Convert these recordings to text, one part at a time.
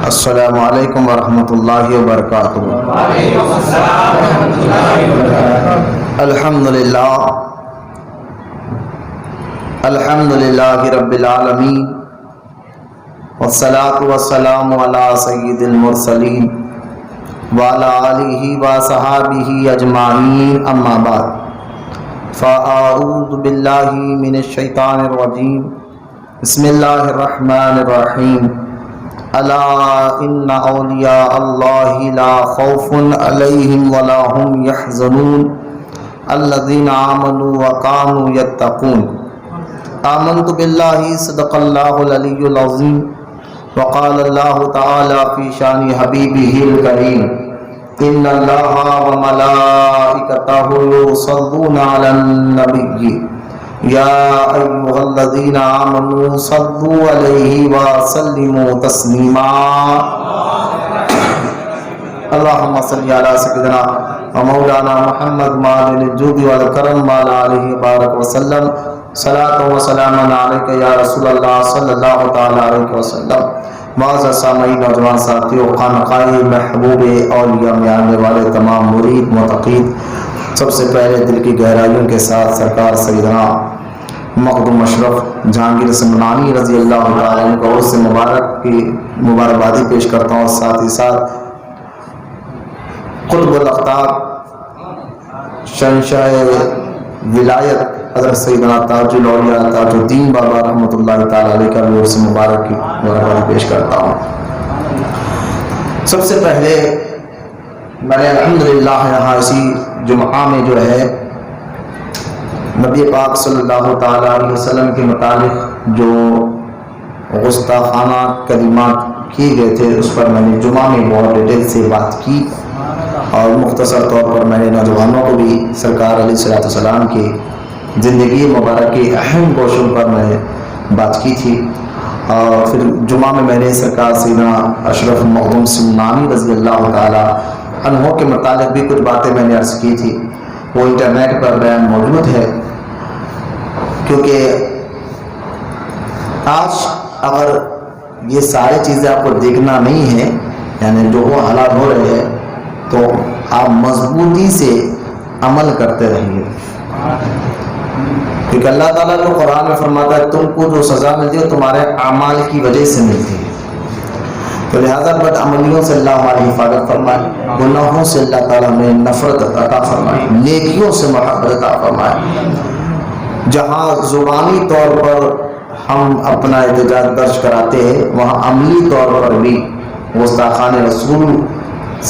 السلام علیکم ورحمۃ اللہ وبرکاتہ۔ وعلیکم السلام ورحمۃ اللہ وبرکاتہ۔ الحمد للہ رب العالمین، والصلاة والسلام علی سید المرسلین وعلی آلہ وصحابہ اجمعین، اما بعد فاعوذ باللہ من الشیطان الرجیم، بسم اللہ الرحمن الرحیم۔ الا ان اولیاء اللہ لا خوف علیہم ولا هم يحزنون الذین آمنوا وكانوا يتقون۔ آمنت باللہ صدق اللہ العلی العظیم، وقال اللہ تعالی فی شان حبیبہ الکریم، ان اللہ وملائکتہ یصلون علی النبی یا ایھا الذین آمنوا صلوا علیہ وسلموا تسلیما۔ اللہم صل علی سیدنا ومولانا محمد مالک الجود والکرم وعلی آلہ وبارک وسلم، صلاۃ و سلام علیک یا رسول اللہ صلی اللہ تعالی علیہ وسلم۔ معزز سامعین، نوجوان ساتھیوں، خانقاہ محبوب اولیاء میں آنے والے تمام مرید متقین، سب سے پہلے دل کی گہرائیوں کے ساتھ سرکار سیدنا مخدوم اشرف جہانگیر سمنانی رضی اللہ تعالیٰ عنہ کو عرس مبارک کی مبارکبادی پیش کرتا ہوں، ساتھ ہی ساتھ قطب الاقطاب شہنشاہ ولایت حضرت سیدنا تاج الاولیاء تاج الدین بابا رحمۃ اللہ تعالیٰ علیہ کا عرس مبارک کی مبارکبادی پیش کرتا ہوں۔ سب سے پہلے میں نے الحمدللہ یہاں اسی جمعہ میں جو ہے نبی پاک صلی اللہ تعالیٰ علیہ وسلم کے متعلق جو غستاخانہ کلمات کیے گئے تھے اس پر میں نے جمعہ میں بہت ڈیٹیل سے بات کی، اور مختصر طور پر میں نے نوجوانوں کو بھی سرکار علیہ السلام کی زندگی مبارک کے اہم گوشوں پر میں نے بات کی تھی، اور پھر جمعہ میں نے سرکار سیدنا اشرف مخدوم سمنانی رضی اللہ تعالیٰ عنہ کے متعلق بھی کچھ باتیں میں نے عرض کی تھی، وہ انٹرنیٹ پر بیان موجود ہے۔ کیونکہ آج اگر یہ سارے چیزیں آپ کو دیکھنا نہیں ہے، یعنی جو وہ حالات ہو رہے ہیں، تو آپ مضبوطی سے عمل کرتے رہیے، کیونکہ اللہ تعالیٰ جو قرآن میں فرماتا ہے تم کو جو سزا ملتی ہے تمہارے اعمال کی وجہ سے ملتی ہے، تو لہٰذا بد عملیوں سے اللہ ہماری حفاظت فرمائے، گناہوں سے اللہ تعالیٰ ہمیں نفرت عطا فرمائے، نیکیوں سے محبت عطا فرمائے۔ جہاں زبانی طور پر ہم اپنا احتجاج درج کراتے ہیں، وہاں عملی طور پر بھی گستاخان رسول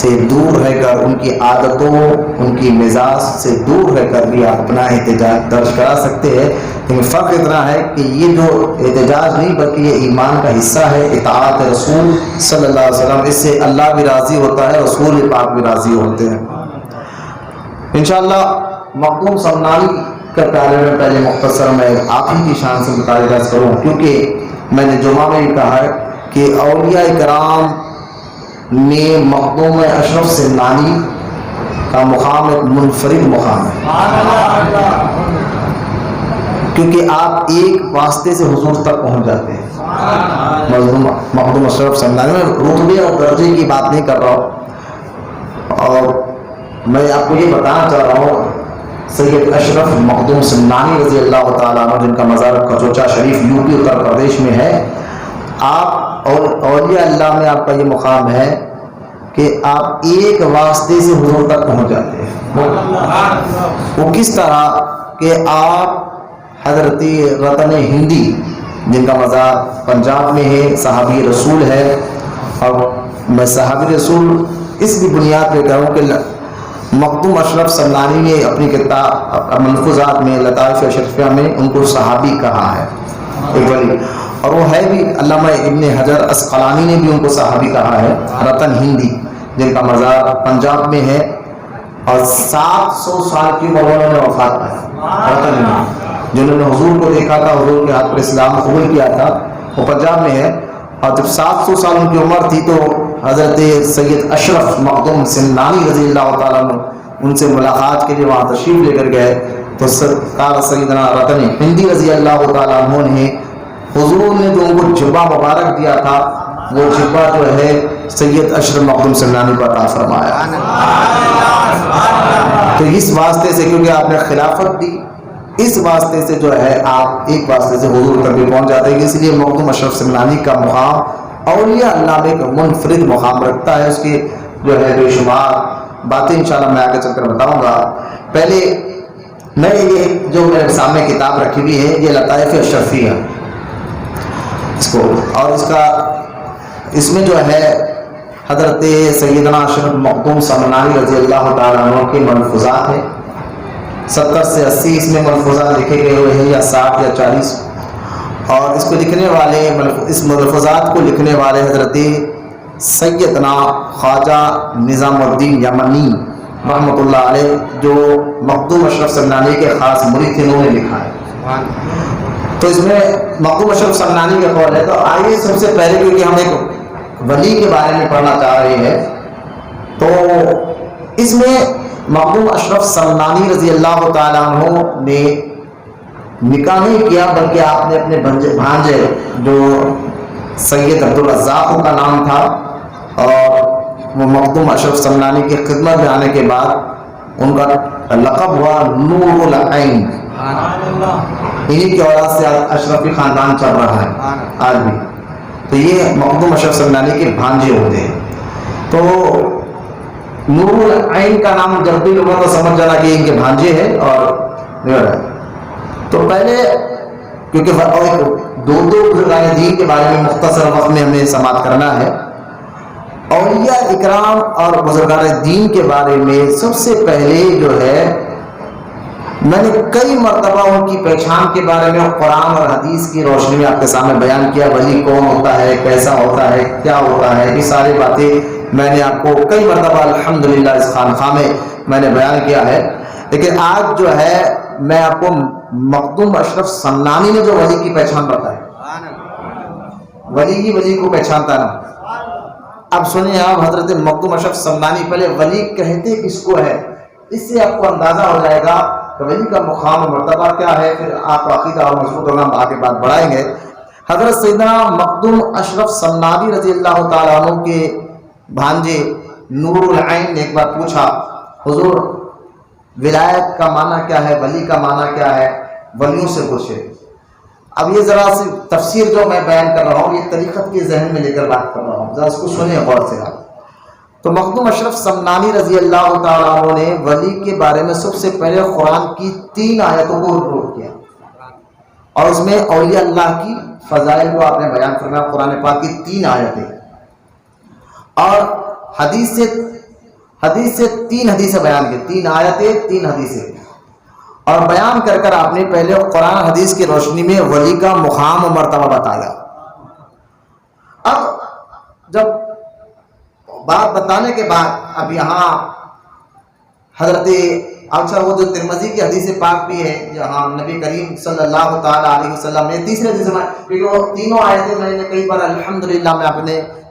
سے دور رہ کر، ان کی عادتوں ان کی مزاج سے دور رہ کر بھی آپ اپنا احتجاج درج کرا سکتے ہیں، لیکن فرق اتنا ہے کہ یہ جو احتجاج نہیں بلکہ یہ ایمان کا حصہ ہے، اطاعت رسول صلی اللہ علیہ وسلم، اس سے اللہ بھی راضی ہوتا ہے، رسول پاک بھی راضی ہوتے ہیں۔ انشاءاللہ مخدوم سمنانی کے بارے میں پہلے مختصر میں آپ ہی کی شان سے متعلق کروں، کیونکہ میں نے جمعہ میں یہ کہا ہے کہ اولیاء کرام میں مخدوم اشرف سمنانی کا مقام ایک منفرد مقام ہے، کیونکہ آپ ایک واسطے سے حضور تک پہنچ جاتے ہیں۔ مخدوم اشرف سمنانی میں رتبے اور درجے کی بات نہیں کر رہا ہوں، اور میں آپ کو یہ بتانا چاہ رہا ہوں سید اشرف مخدوم سمنانی رضی اللہ تعالیٰ عنہ، جن کا مزار کچوچا شریف یوپی اتر پردیش میں ہے، آپ اور اولیاء اللہ میں آپ کا یہ مقام ہے کہ آپ ایک واسطے سے حضور تک پہنچ جاتے ہیں۔ وہ کس طرح کہ آپ حضرت رتن ہندی، جن کا مزار پنجاب میں ہے، صحابی رسول ہے، اور میں صحابی رسول اس بھی بنیاد پہ کہوں کہ مخدوم اشرف سمنانی نے اپنی کتاب منفوذات میں لطائف اشرفیہ میں ان کو صحابی کہا ہے، ایک ولی، اور وہ ہے بھی علامہ ابن حجر اسقلانی نے بھی ان کو صحابی کہا ہے۔ رتن ہندی جن کا مزار پنجاب میں ہے، اور 700 سال کی عمر انہوں نے وفات پائی، رتن ہندی جنہوں نے حضور کو دیکھا تھا، حضور کے ہاتھ پر اسلام قبول کیا تھا، وہ پنجاب میں ہے، اور جب 700 سال ان کی عمر تھی تو حضرت سید اشرف مخدوم سمنانی رضی اللہ تعالیٰ عنہ ان سے ملاقات کے لیے وہاں تشریف لے کر گئے، تو سرکار سیدنا رتن ہندی رضی اللہ تعالیٰ عنہ نے حضور نے جو ان کو جبہ مبارک دیا تھا، وہ جبہ جو ہے سید اشرف مخدوم سمنانی کو عطا فرمایا. تو اس واسطے سے کیونکہ آپ نے خلافت دی، اس واسطے سے جو ہے آپ ایک واسطے سے حضور تک بھی پہنچ جاتے ہیں. اس لیے مخدوم اشرف سمنانی کا مقام اولیاء اللہ میں ایک منفرد مقام رکھتا ہے. اس کی جو ہے بے شمار باتیں انشاءاللہ میں آگے چل کر بتاؤں گا. پہلے میں یہ جو میرے سامنے کتاب رکھی ہوئی ہے یہ لطائف اشرفیہ اس کو، اور اس میں جو ہے حضرت سیدنا اشرف مخدوم سمنانی رضی اللہ تعالیٰ عنہ کے ملفوظات ہیں. 70 سے 80 اس میں ملفوظات لکھے گئے ہوئے ہیں، یا 60 یا 40. اور اس کو لکھنے والے اس ملفوظات کو لکھنے والے حضرت سیدنا خواجہ نظام الدین یمنی رحمۃ اللہ علیہ، جو مخدوم اشرف سمنانی کے خاص مرید تھے، انہوں نے لکھا ہے. تو اس میں مخدوم اشرف سمنانی کا قول ہے. تو آئیے سب سے پہلے، کیونکہ ہم ایک ولی کے بارے میں پڑھنا چاہ رہے ہیں، تو اس میں مخدوم اشرف سمنانی رضی اللہ تعالیٰ عنہ نے نکاح نہیں کیا، بلکہ آپ نے اپنے بھانجے جو سید عبدالرزاق کا نام تھا، اور وہ مخدوم اشرف سمنانی کی خدمت میں آنے کے بعد ان کا لقب ہوا نور العین. انہی کی اولاد سے اشرفی خاندان چل رہا ہے آج بھی. تو یہ مخدوم اشرف سمنانی کے بھانجے ہوتے ہیں. تو نور العین کا نام جب بھی لوگوں کو سمجھ جانا کہ ان کے بھانجے ہیں. اور تو پہلے کیونکہ دو بزرگان دین کے بارے میں مختصر وقت میں ہمیں سماعت کرنا ہے. اولیاء اکرام اور بزرگان دین کے بارے میں سب سے پہلے جو ہے میں نے کئی مرتبہ ان کی پہچان کے بارے میں قرآن اور حدیث کی روشنی میں آپ کے سامنے بیان کیا. ولی کون ہوتا ہے، کیسا ہوتا ہے، کیا ہوتا ہے، یہ ساری باتیں میں نے آپ کو کئی مرتبہ الحمدللہ اس خانقاہ میں نے بیان کیا ہے. لیکن آج جو ہے میں آپ کو مخدوم اشرف سمنانی نے جو ولی کی پہچان بتائی، ولی ہی ولی کو پہچانتا نا. اب سنیں آپ حضرت مخدوم اشرف سمنانی پہلے ولی کہتے کس کو ہے، اس سے آپ کو اندازہ ہو جائے گا کہ ولی کا مقام و مرتبہ کیا ہے. پھر آپ عقیدہ اور مضبوط ہوگا، ہم آگے بات بڑھائیں گے. حضرت سیدنا مخدوم اشرف سمنانی رضی اللہ تعالیٰ عنہ کے بھانجے نور العین نے ایک بار پوچھا، حضور ولایت کا معنی کیا ہے، ولی کا معنی کیا ہے، ولیوں سے پوچھے. اب یہ ذرا سی تفسیر جو میں بیان کر رہا ہوں یہ طریقت کے ذہن میں لے کر بات کر رہا ہوں، ذرا اس کو سنیں غور سے آپ. تو مخدوم اشرف سمنانی رضی اللہ تعالیٰ عنہ نے ولی کے بارے میں سب سے پہلے قرآن کی 3 آیتوں کو نوٹ کیا، اور اس میں اولیاء اللہ کی فضائل کو آپ نے بیان فرمایا. قرآن پاک کی 3 آیتیں، اور حدیث سے 3 حدیثیں بیان کی. 3 آیتیں 3 حدیثیں، اور بیان کر کر آپ نے پہلے قرآن حدیث کی روشنی میں ولی کا مقام و مرتبہ بتایا. اب جب بات بتانے کے بعد اب یہاں حضرت اچھا وہ جو ترمذی کی حدیث پاک بھی ہے جہاں نبی کریم صلی اللہ تعالیٰ علیہ وسلم نے تیسرے حدیث میں، کیونکہ وہ تینوں آیتیں میں نے کئی بار الحمدللہ میں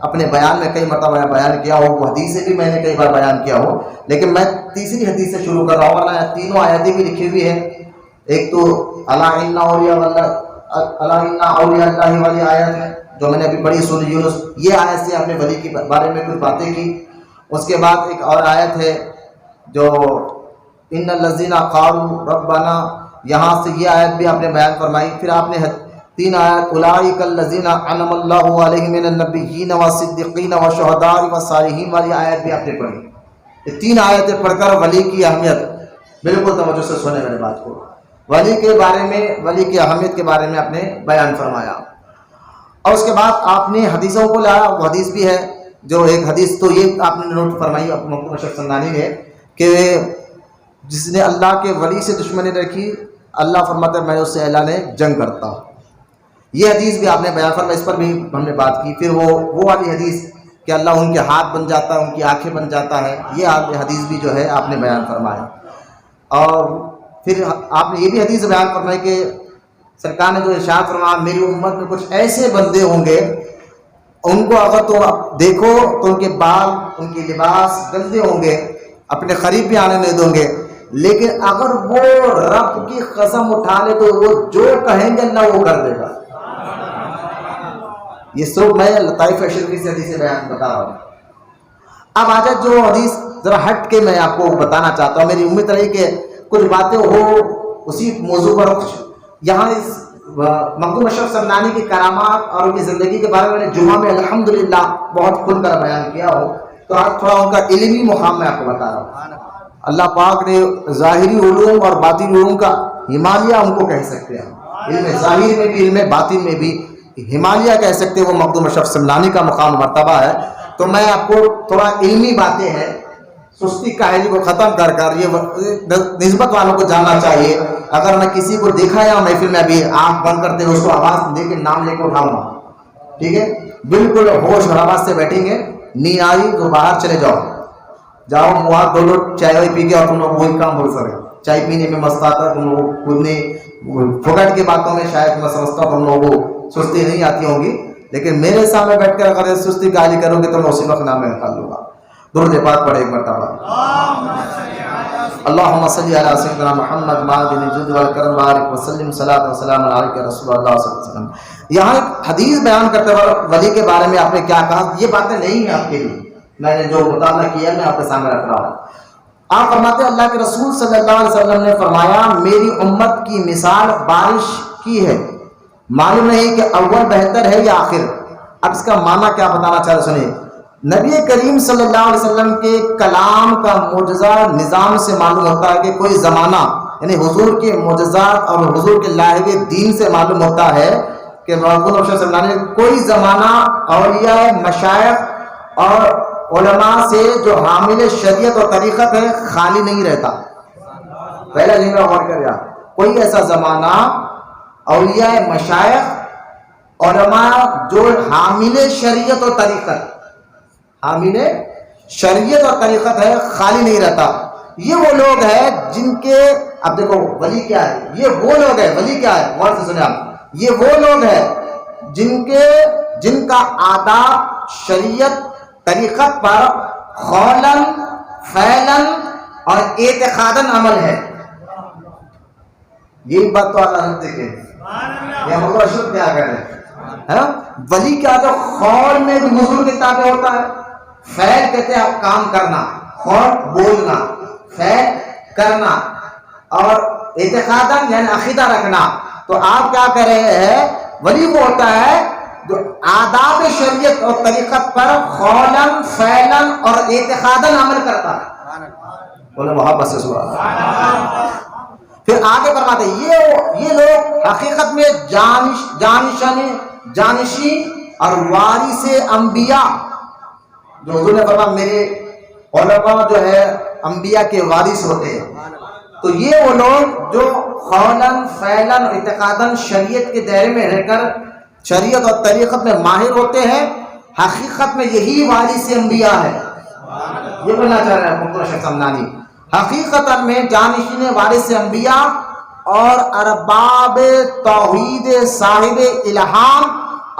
اپنے بیان میں کئی مرتبہ بیان کیا ہو، وہ حدیثیں بھی میں نے کئی بار بیان کیا ہو، لیکن میں تیسری حدیث سے شروع کر رہا ہوں. ورنہ تینوں آیتیں بھی لکھی ہوئی ہیں. ایک تو الا ان اولیاء اللہ والی آیت ہے جو میں نے ابھی پڑھی سورہ یونس، یہ آیت سے آپ نے ولی کے بارے میں کچھ باتیں کی. اس کے بعد ایک اور آیت ہے جو ان الذین قالوا ربنا، یہاں سے یہ آیت بھی آپ نے بیان فرمائی. پھر آپ نے 3 آیت اولئک الذین انعم اللہ علیہم من النبیین والصدیقین والشہداء والصالحین والی آیت بھی آپ نے پڑھی. یہ 3 آیتیں پڑھ کر ولی کی اہمیت بالکل توجہ سے سنیں میری بات کو. ولی کے بارے میں، ولی کی اہمیت کے بارے میں آپ نے بیان فرمایا. اور اس کے بعد آپ نے حدیثوں کو لایا. وہ حدیث بھی ہے جو ایک حدیث تو یہ آپ نے نوٹ فرمائی مخدوم اشرف سمنانی نے کہ جس نے اللہ کے ولی سے دشمنی رکھی اللہ فرماتا ہے میں اس سے اعلان جنگ کرتا ہوں. یہ حدیث بھی آپ نے بیان فرمایا، اس پر بھی ہم نے بات کی. پھر وہ والی حدیث کہ اللہ ان کے ہاتھ بن جاتا ہے، ان کی آنکھیں بن جاتا ہے، یہ حدیث بھی جو ہے آپ نے بیان فرمایا. اور پھر آپ نے یہ بھی حدیث بیان فرمائی کہ سرکار نے جو ارشاد فرمایا میری امت میں کچھ ایسے بندے ہوں گے ان کو اگر تو دیکھو تو ان کے بال، ان کے لباس گندے ہوں گے، اپنے قریب بھی آنے نہیں دیں گے، لیکن اگر وہ رب کی قسم اٹھا لے تو وہ جو کہیں گے اللہ وہ کر دے گا. یہ سب میں لطائف شرفی سے حدیث بیان بتا رہا ہوں. اب آج جو حدیث ذرا ہٹ کے میں آپ کو بتانا چاہتا ہوں، میری امید رہی کہ کچھ باتیں ہو اسی موضوع پر کچھ یہاں اس مخدوم اشرف سمنانی کی کرامات اور ان کی زندگی کے بارے میں جمعہ میں الحمدللہ بہت کھل کر بیان کیا ہو، تو آج تھوڑا ان کا علمی مقام میں آپ کو بتا رہا ہوں. اللہ پاک نے ظاہری علوم اور باطنی علوم کا ہمالیہ ہم کو کہہ سکتے ہیں، علم ظاہر میں بھی علم باطن میں بھی ہمالیہ کہہ سکتے ہیں، وہ مخدوم اشرف سمنانی کا مقام مرتبہ ہے. تو میں آپ کو تھوڑا علمی باتیں ہیں، سستی کاہلی کو ختم کر کر یہ نسبت والوں کو جاننا چاہیے. اگر میں کسی کو دیکھا یا محفل میں ابھی آنکھ بند کرتے ہوئے اس کو آواز دے کے نام لے کے اٹھاؤں گا، ٹھیک ہے؟ بالکل ہوش اور آواز سے بیٹھیں گے، نیند آئی تو باہر چلے جاؤ، جاؤ وہاں دو لوگ چائے وائے پی کے، اور تم لوگ وہی کام بول سکے. چائے پینے میں مست آتا ہے تم لوگوں کو، خود پھکٹ کی باتوں میں شاید میں سمجھتا ہوں تم لوگوں کو سستی نہیں آتی ہوگی، لیکن میرے سامنے بیٹھ کر اگر سستی گالی کرو گے تو میں اسی وقت نام میں نکال لوں گا. درود پاک پڑھے ایک مرتبہ. اللہم صلی علی سیدنا محمد معدن الجود والکرم بارک وسلم صلاۃ و سلام علیک رسول اللہ صلی اللہ علیہ وسلم. یہاں ایک حدیث بیان کرتے وقت ولی کے بارے میں آپ نے کیا کہا، یہ باتیں نہیں ہیں آپ کے لیے، میں نے جو مطالعہ کیا میں آپ کے سامنے رکھ رہا ہوں. آپ فرماتے ہیں اللہ کے رسول صلی اللہ علیہ وسلم نے فرمایا میری امت کی مثال بارش کی ہے، معلوم نہیں کہ اول بہتر ہے یا آخر. اب اس کا معنی کیا بتانا چاہ رہے سنیے. نبی کریم صلی اللہ علیہ وسلم کے کلام کا معجزہ نظام سے معلوم ہوتا ہے کہ کوئی زمانہ، یعنی حضور کے معجزات اور حضور کے لائے ہوئے دین سے معلوم ہوتا ہے کہ کوئی زمانہ اولیاء مشائخ اور علماء سے جو حامل شریعت اور طریقت ہے خالی نہیں رہتا. پہلا جملہ غور کر، کوئی ایسا زمانہ اولیاء مشائخ علماء جو حامل شریعت اور طریقت، حامل شریعت اور طریقت ہے خالی نہیں رہتا. یہ وہ لوگ ہیں جن کے، اب دیکھو ولی کیا ہے، یہ وہ لوگ ہیں، ولی کیا ہے غور سے سنیں آپ، یہ وہ لوگ ہیں جن کا آداب شریعت طریقت پر قولاً فعلاً اور اعتقاداً عمل ہے. یہی بات تو اللہ رکھتے کہ یہ ہم کو اشد کیا کہہ رہے ہیں. ولی کیا جو قول میں بھی حضور کے تابع ہوتا ہے، فعل کہتے ہیں آپ کام کرنا، قول بولنا، فعل کرنا، اور اعتقاداً یعنی عقیدہ رکھنا. تو آپ کیا کہہ رہے ہیں، ولی وہ ہوتا ہے جو آداب شریعت اور طریقت پر قولاً فعلاً اور اعتقاداً عمل کرتا ہے. بولے محبت سے سبحان اللہ. پھر آگے فرماتے ہیں یہ لوگ حقیقت میں جانشی اور وارث انبیاء، جو حضور نے فرمایا میرے علماء جو ہے انبیاء کے وارث ہوتے ہیں. تو یہ وہ لوگ جو قولاً فعلاً اعتقاداً شریعت کے دائرے میں رہ کر شریعت اور طریقت میں ماہر ہوتے ہیں، حقیقت میں یہی وارث انبیاء ہے. یہ بولنا چاہ رہا ہے مخدوم اشرف سمنانی، حقیقت میں جانشین وارث انبیاء اور ارباب توحید صاحب الہام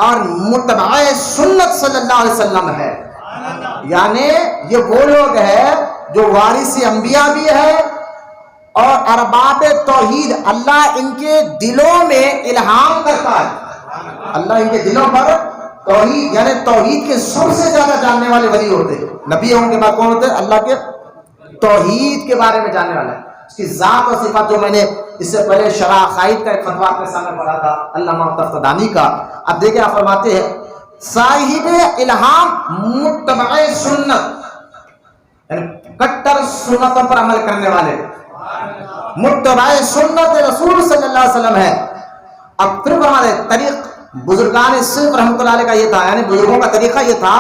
اور متبع سنت صلی اللہ علیہ وسلم ہے. یعنی یہ وہ لوگ ہیں جو وارث انبیاء بھی ہے اور ارباب توحید، اللہ ان کے دلوں میں الہام کرتا ہے. اللہ ان کے دلوں پر توحید یعنی توحید کے سب سے زیادہ جاننے والے ولی ہوتے ہیں. نبی ان کے بعد کون ہوتے ہیں؟ اللہ کے توحید کے بارے میں جاننے والا ہے. اس کی ذات اور صفات جو میں نے اس سے پہلے شرح عقائد کا ایک فتویٰ آپ کے سامنے پڑھا تھا علامہ تفتدانی کا. اب دیکھیں آپ فرماتے ہیں صاحب الہام متبع سنت، یعنی کٹر سنتوں پر عمل کرنے والے، متبع سنت رسول صلی اللہ علیہ وسلم ہے. اب پھر ہمارے طریق بزرگان صرف رحمۃ اللہ علیہ کا یہ تھا، یعنی بزرگوں کا طریقہ یہ تھا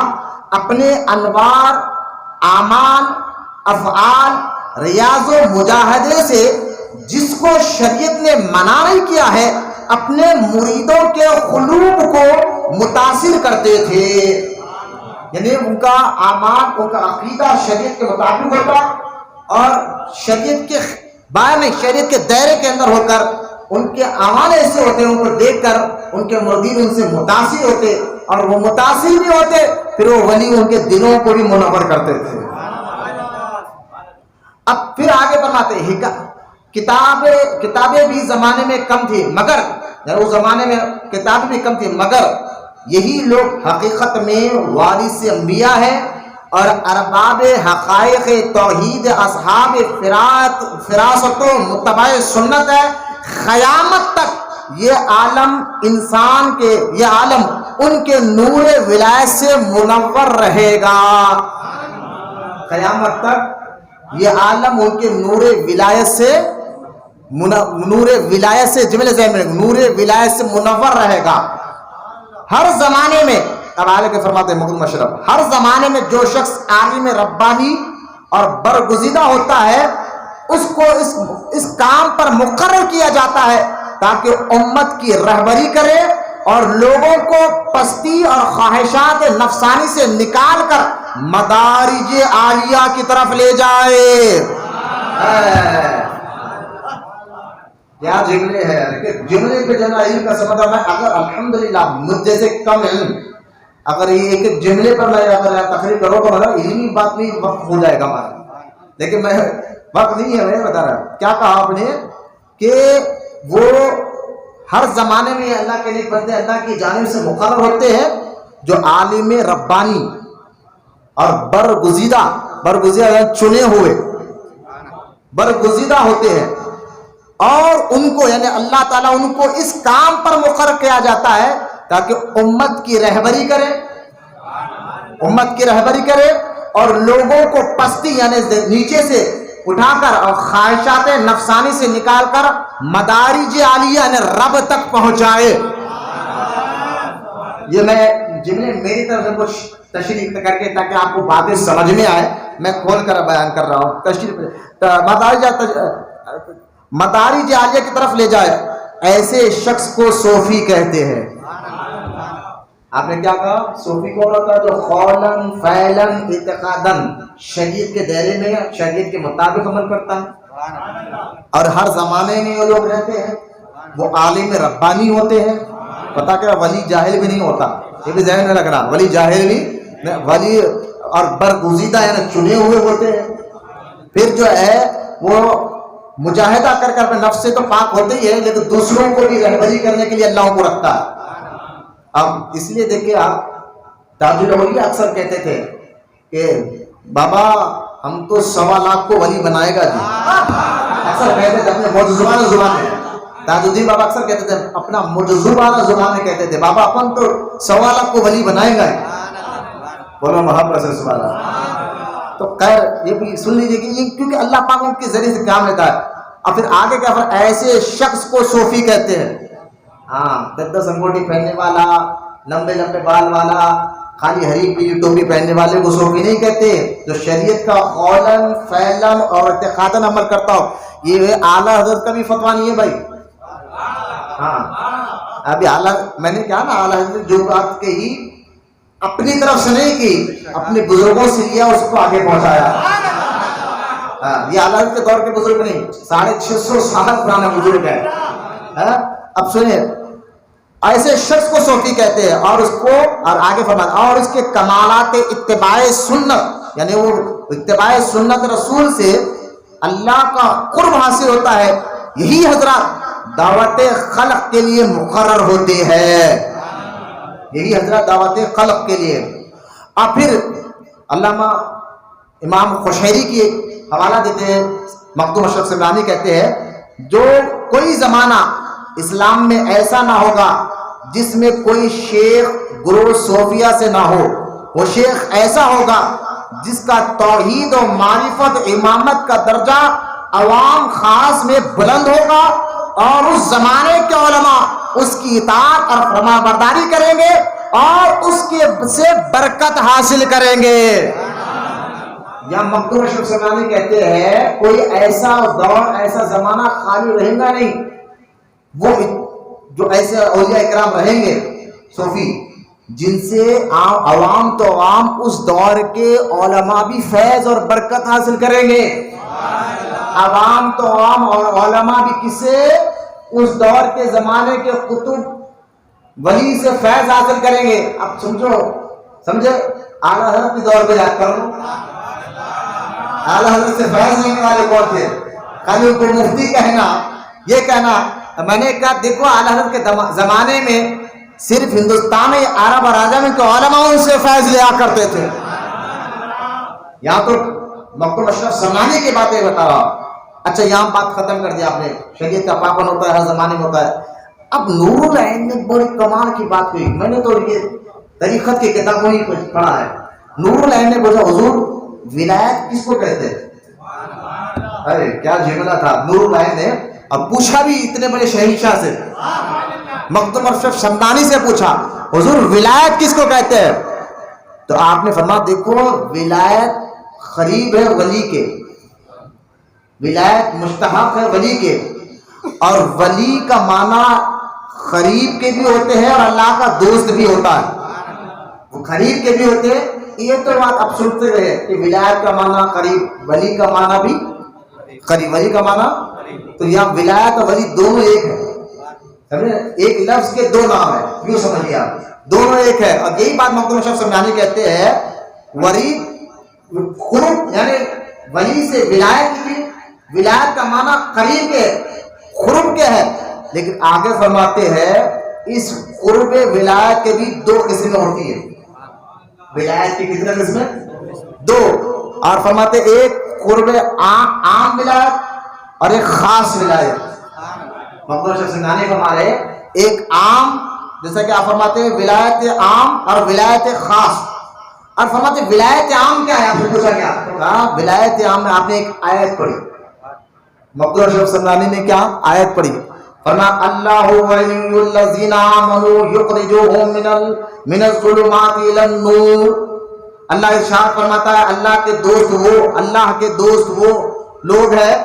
اپنے انوار اعمال افعال ریاض و مجاہدے سے جس کو شریعت نے منع نہیں کیا ہے اپنے مریدوں کے قلوب کو متاثر کرتے تھے. یعنی ان کا اعمال، ان کا عقیدہ شریعت کے مطابق ہوتا اور شریعت کے باہر میں شریعت کے دائرے کے اندر ہو کر ان کے اعمال ایسے ہوتے ہیں، ان کو دیکھ کر ان کے مرید ان سے متاثر ہوتے اور وہ متاثر بھی ہوتے، پھر وہ ولی ان کے دلوں کو بھی منور کرتے تھے. اب پھر آگے فرماتے ہیں کتابیں بھی زمانے میں کم تھی، مگر اس زمانے میں کتابیں بھی کم تھی، مگر یہی لوگ حقیقت میں وارث انبیاء ہیں اور ارباب حقائق توحید، اصحاب فراست و متبع سنت ہے۔ قیامت تک یہ عالم انسان کے، یہ عالم ان کے نور ولایت سے منور رہے گا۔ قیامت تک یہ عالم ان کے نور ولایت سے جملے ذہن میں نور ولایت سے منور رہے گا۔ ہر زمانے میں، اب آگے کے فرماتے ہیں مقدم اشرف، ہر زمانے میں جو شخص عالم ربانی اور برگزیدہ ہوتا ہے اس کو اس کام پر مقرر کیا جاتا ہے تاکہ امت کی رہبری کرے اور لوگوں کو پستی اور خواہشات نفسانی سے نکال کر مدارج عالیہ کی طرف لے جائے۔ کیا جملے ہے کہ جملے پہ جنا علم کا سمجھا میں اگر الحمدللہ مجھ جیسے کم علم اگر یہ ایک جملے پر میں اگر تقریر کروں تو میرا علمی بات نہیں وقت ہو جائے گا ہمارا، لیکن میں وقت نہیں ہے، میں بتا رہا ہوں کیا کہا آپ نے کہ وہ ہر زمانے میں اللہ کے نیک بندے اللہ کی جانب سے مقرر ہوتے ہیں جو عالم ربانی اور برگزیدہ چنے ہوئے برگزیدہ ہوتے ہیں، اور ان کو یعنی اللہ تعالیٰ ان کو اس کام پر مقرر کیا جاتا ہے تاکہ امت کی رہبری کرے اور لوگوں کو پستی یعنی نیچے سے اٹھا کر اور خواہشات نفسانی سے نکال کر مدارج عالیہ یعنی رب تک پہنچائے۔ یہ میں جملے میری طرف سے کچھ تشریح کر کے تاکہ آپ کو باتیں سمجھ میں آئے میں کھول کر بیان کر رہا ہوں۔ مدارج عالیہ کی طرف لے جائے، ایسے شخص کو صوفی کہتے ہیں۔ آپ نے کیا کہا؟ صوفی کون ہوتا ہے؟ جو قولاً فعلاً اعتقاداً شریعت کے دائرے میں شریعت کے مطابق عمل کرتا ہے، اور ہر زمانے میں وہ لوگ رہتے ہیں، وہ عالم ربانی ہوتے ہیں۔ پتا کیا ولی جاہل بھی نہیں ہوتا، یہ بھی ذہن میں رکھنا، ولی جاہل بھی، ولی اور برگزیدہ یعنی چنے ہوئے ہوتے ہیں۔ پھر جو ہے وہ مجاہدہ کر کر اپنے نفس سے تو پاک ہوتے ہی ہے، لیکن دوسروں کو بھی رہبری کرنے کے لیے اللہ کو رکھتا ہے۔ اب اس لیے دیکھیں آپ تاج الاولیاء اکثر کہتے تھے کہ بابا ہم تو 1.25 لاکھ کو ولی بنائے گا جی، اکثر کہتے تھے اپنے موجزوانہ زبان میں۔ تاج الدین بابا اکثر کہتے تھے اپنا موجزوانہ زبان میں کہتے تھے بابا اپن تو 1.25 لاکھ کو ولی بنائے گا۔ بولو محبت سے سبحان اللہ۔ تو خیر یہ بھی سن لیجیے کہ یہ کیونکہ اللہ پاک ان کے ذریعے سے کام لیتا ہے۔ اور پھر آگے کیا فرق، ایسے شخص کو صوفی کہتے ہیں۔ ہاں 10 انگوٹھی پہننے والا، لمبے لمبے بال والا، خالی ہری پیلی ٹوپی پہننے والے کو صوفی نہیں کہتے، جو شریعت کا قولاً فعلاً اور اعتقاداً عمل کرتا ہو۔ یہ اعلیٰ حضرت کا بھی فتویٰ نہیں ہے بھائی۔ ہاں ابھی اعلیٰ میں نے کہا نا، اعلیٰ حضرت جو بات کہی اپنی طرف سے نہیں کی، اپنے بزرگوں سے لیا، اس کو آگے پہنچایا۔ یہ اعلیٰ حضرت کے دور کے بزرگ نہیں، 650 سال پرانا بزرگ ہے۔ اب سنیں، ایسے شخص کو صوفی کہتے ہیں، اور اس کو اور آگے فرمایا اور اس کے کمالات اتباع سنت، یعنی وہ اتباع سنت رسول سے اللہ کا قرب حاصل ہوتا ہے۔ یہی حضرات دعوت خلق کے لیے مقرر ہوتے ہیں، یہی حضرات دعوت خلق کے لیے۔ اور پھر علامہ امام قشیری کی حوالہ دیتے ہیں، مخدوم اشرف سمرانی کہتے ہیں جو کوئی زمانہ اسلام میں ایسا نہ ہوگا جس میں کوئی شیخ گرو صوفیہ سے نہ ہو، وہ شیخ ایسا ہوگا جس کا توحید و معرفت امامت کا درجہ عوام خاص میں بلند ہوگا، اور اس زمانے کے علماء اس کی اطاعت اور فرما برداری کریں گے اور اس کے سے برکت حاصل کریں گے۔ یا مخدوم اشرف سمرانی کہتے ہیں کوئی ایسا دور ایسا زمانہ خالی رہے گا نہیں، وہ جو ایسے اولیاء اکرام رہیں گے صوفی جن سے عوام تو عوام اس دور کے علماء بھی فیض اور برکت حاصل کریں گے، عوام تو عوام اور علماء بھی کسے اس دور کے زمانے کے قطب ولی سے فیض حاصل کریں گے۔ اب سمجھے اعلیٰ حضرت کے دور پہ یاد کرو، اعلیٰ حضرت سے فیض لینے والے کون تھے؟ خالی ان کو مفتی کہنا، یہ کہنا۔ میں نے کہا دیکھو اعلیٰ حضرت کے زمانے میں صرف ہندوستان میں عرب اور عجم کے علماء ان سے فیض لیا کرتے تھے. یہاں تو مکتوم اشرف سمنانی کی باتیں بتا رہا ہوں. اچھا یہاں بات ختم کر دیا آپ نے. شریعت کا پابند ہوتا ہے ہر زمانے میں ہوتا ہے. اب نور العین نے بڑی کمال کی بات کہی. میں نے تو یہ طریقت کی کتابوں ہی پڑھا ہے. نور العین نے پوچھا حضور ولایت کس کو کہتے ہیں؟ ارے کیا جملہ تھا نور العین نے. اب پوچھا بھی اتنے بڑے شہنشاہ سے, مکتوم اشرف سمنانی سے پوچھا حضور ولایت کس کو کہتے ہیں؟ تو آپ نے فرمایا دیکھو ولایت قریب ہے ولی کے, ولایت مستحق ہے ولی کے, اور ولی کا معنی قریب کے بھی ہوتے ہیں اور اللہ کا دوست بھی ہوتا ہے. وہ قریب کے بھی ہوتے ہیں. یہ تو بات اب سنتے رہے کہ ولایت کا معنی قریب, ولی کا معنی بھی قریب, ولی کا معنی. تو یہاں ولایت اور ولی دونوں ایک ہے. ایک لفظ کے دو نام ہے, یوں سمجھیے آپ, دونوں ایک ہے. اور یہی بات مکتوم اشرف سمنانی کہتے ہیں ولی قرب یعنی ولی سے ولایت کی, ولایت کا معنی قریب کے قرب کے ہے. لیکن آگے فرماتے ہیں اس قرب ولایت کے بھی دو قسمیں ہوتی ہیں. ولایت کی کتنے قسمیں؟ دو. اور فرماتے ایک قرب عام ولایت اور ایک خاص ولایت. مکتوم اشرف سمنانی فرمارے ایک عام, جیسا کہ آپ فرماتے ہیں ولایت عام اور ولایت خاص. اور فرماتے ولایت عام کیا ہے؟ آپ نے پوچھا کیا؟ کہا ولایت عام میں آپ نے ایک آیت پڑھی. مکتوم اشرف سمنانی نے کیا آیت پڑھی؟ فرمایا اللہ ولی الذین آمنوا یخرجوہم من الظلمات الی النور. اللہ ارشاد فرماتا ہے اللہ کے دوست وہ, اللہ کے دوست وہ لوگ ہیں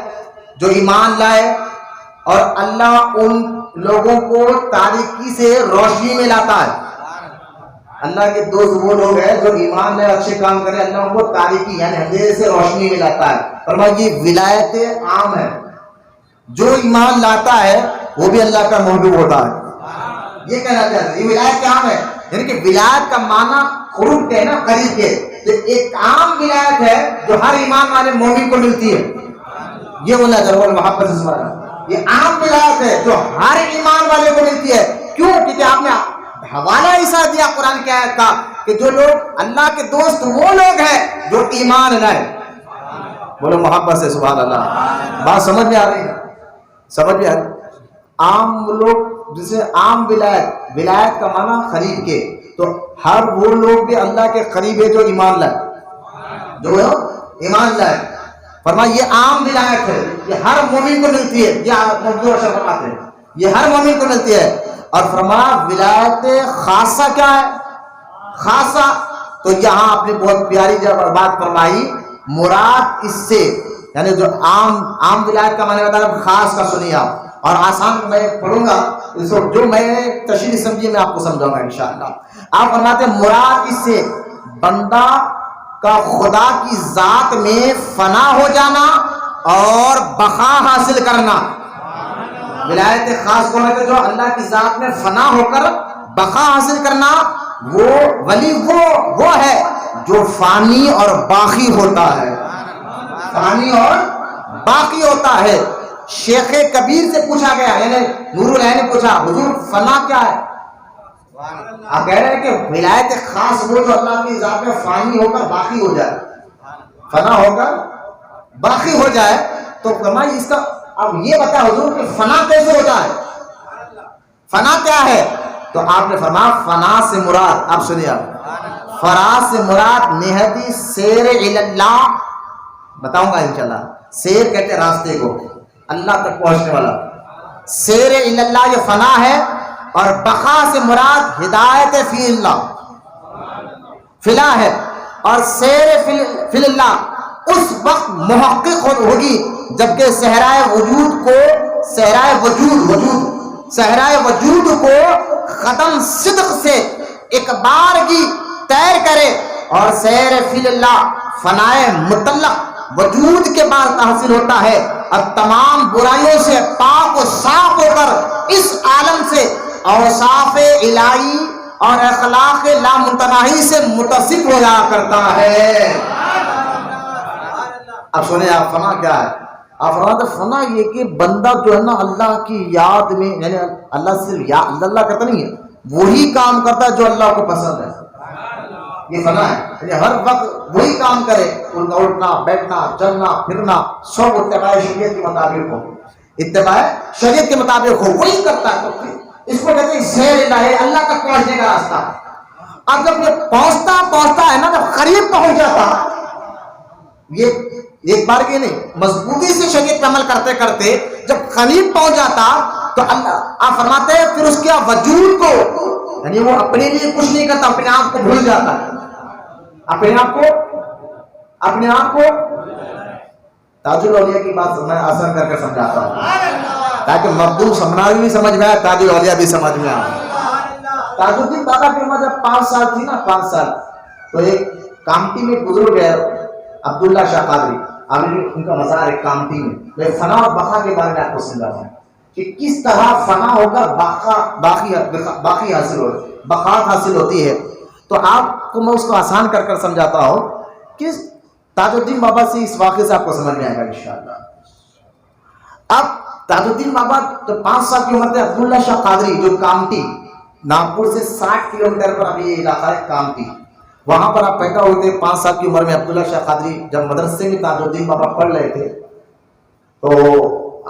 جو ایمان لائے اور اللہ ان لوگوں کو تاریکی سے روشنی میں لاتا ہے. اللہ کے دوست وہ لوگ ہیں جو ایمان لائے اچھے کام کرے, اللہ ان کو تاریکی یعنی اندھیرے سے روشنی میں لاتا ہے. فرمایا یہ ولایت عام ہے. جو ایمان لاتا ہے وہ بھی اللہ کا محبوب ہوتا ہے. یہ کہنا چاہتے ہیں یہ ولایت عام ہے, یعنی کہ ولایت کا معنی قرب کے نا قریب کے. ایک عام ولایت ہے جو ہر ایمان والے مومن کو ملتی ہے. یہ بولنا چاہیے محبت سے سمجھنا. یہ عام ولایت ہے جو ہر ایمان والے کو ملتی ہے. کیوں؟ کیونکہ آپ نے حوالہ ایسا دیا قرآن کی آیت کا کہ جو لوگ اللہ کے دوست وہ لوگ ہیں جو ایمان لائے. بولو محبت سے سبحان اللہ. بات سمجھ میں آ رہی ہے؟ سمجھ میں آ رہی. عام لوگ جسے عام ولایت, ولایت کا معنی قریب کے, تو ہر وہ لوگ بھی اللہ کے قریب ہے جو ایمان لائے, جو ایمان لائے. فرمایا یہ عام ولایت ہے, یہ ہر مومن کو ملتی ہے. یہ مکتوم اشرف فرماتے ہیں یہ ہر مومن کو ملتی ہے. اور فرمایا ولایت خاصہ کیا ہے؟ خاصہ تو یہاں آپ نے بہت پیاری بات فرمائی. مراد اس سے یعنی جو عام ولایت کا معنی بتا, خاص کا سنیے آپ, اور آسان میں پڑھوں گا جو میں تشریح سمجھیے میں آپ کو سمجھاؤں گا انشاءاللہ. آپ فرماتے ہیں مراد اس سے بندہ کا خدا کی ذات میں فنا ہو جانا اور بقا حاصل کرنا. ولایت خاص کو ہے جو اللہ کی ذات میں فنا ہو کر بقا حاصل کرنا. وہ ولی وہ ہے جو فانی اور باقی ہوتا ہے, فانی اور باقی ہوتا ہے. شیخ کبیر سے پوچھا گیا, یعنی نور العین نے پوچھا حضور فنا کیا ہے؟ آپ کہہ رہے ہیں کہ ولایت خاص وہ جو اللہ کی ذات میں فانی ہو کر باقی ہو جائے, فنا ہو کر باقی ہو جائے. تو فرمایا اس کا اب یہ بتا حضور کہ فنا کیسے ہوتا ہے, فنا کیا ہے؟ تو آپ نے فرمایا فنا سے مراد, آپ سنیے, فنا سے مراد نہتی سیر الی اللہ. بتاؤں گا انشاءاللہ. سیر کہتے ہیں راستے کو, اللہ تک پہنچنے والا. سیر الی اللہ یہ فنا ہے. اور بقا سے مراد ہدایت فی اللہ, فلا ہے. اور سیر فی اللہ اس وقت محقق ہوگی جبکہ صحرائے وجود کو ختم صدق سے ایک بار کی تیر کرے. اور سیر فی اللہ فنائے مطلق وجود کے بعد حاصل ہوتا ہے, اور تمام برائیوں سے پاک و صاف ہو کر اس عالم سے اوصاف الہی اور اخلاق لامتناہی سے متصف ہو جایا کرتا ہے. اب سنیں آپ فنا کیا ہے. آپ فرماتے فنا یہ کہ بندہ جو ہے نا اللہ کی یاد میں, یعنی اللہ صرف اللہ کرتا نہیں ہے, وہی کام کرتا ہے جو اللہ کو پسند ہے. یہ فنا ہے, یعنی ہر وقت وہی کام کرے, ان کا اٹھنا بیٹھنا چلنا پھرنا سب اتباع شریعت کے مطابق ہو, اتباع شریعت کے مطابق ہو, وہی کرتا ہے. تو اس کو کہتے ہیں سیر الہی, اللہ تک پہنچنے کا راستہ. اب جب یہ پہنچتا ہے نا, جب قریب پہنچ جاتا, یہ ایک بار کی نہیں, مضبوطی سے شریعت پہ عمل کرتے کرتے جب قریب پہنچ جاتا تو اللہ آپ فرماتے ہیں پھر اس کے وجود کو, یعنی وہ اپنے لیے کچھ نہیں کرتا, اپنے آپ کو بھول جاتا ہے. اپنے آپ کو تاج الاولیاء کی بات میں آسان کر کے سمجھاتا ہوں تاکہ مخدوم سمناوی بھی سمجھ میں آئے, تاج الاولیاء بھی سمجھ میں آئے. تاج الدین بابا کی عمر جب 5 سال تھی نا, 5 سال, تو ایک کامٹی میں بزرگ ہے عبداللہ شاہ قادری, ابھی ان کا مزار ہے کامٹی میں. میں فنا اور بقا کے بارے میں آپ کو سمجھاتا ہوں کہ کس طرح فنا ہو کر باقی حاصل ہو, بقات حاصل ہوتی ہے. تو آپ کو میں اس کو آسان کر کر سمجھاتا ہوں کہ تاج الدین بابا سے اس واقعے سے آپ کو سمجھ میں آئے گا انشاءاللہ. اب تاج الدین بابا تو 5 سال کی عمر تھے. عبداللہ شاہ قادری جو کامٹی, ناگپور سے 60 کلومیٹر پر ابھی یہ علاقہ ہے کامٹی, وہاں پر آپ پیدا ہوئے تھے 5 سال کی عمر میں. عبداللہ شاہ قادری جب مدرسے میں تاج الدین بابا پڑھ رہے تھے تو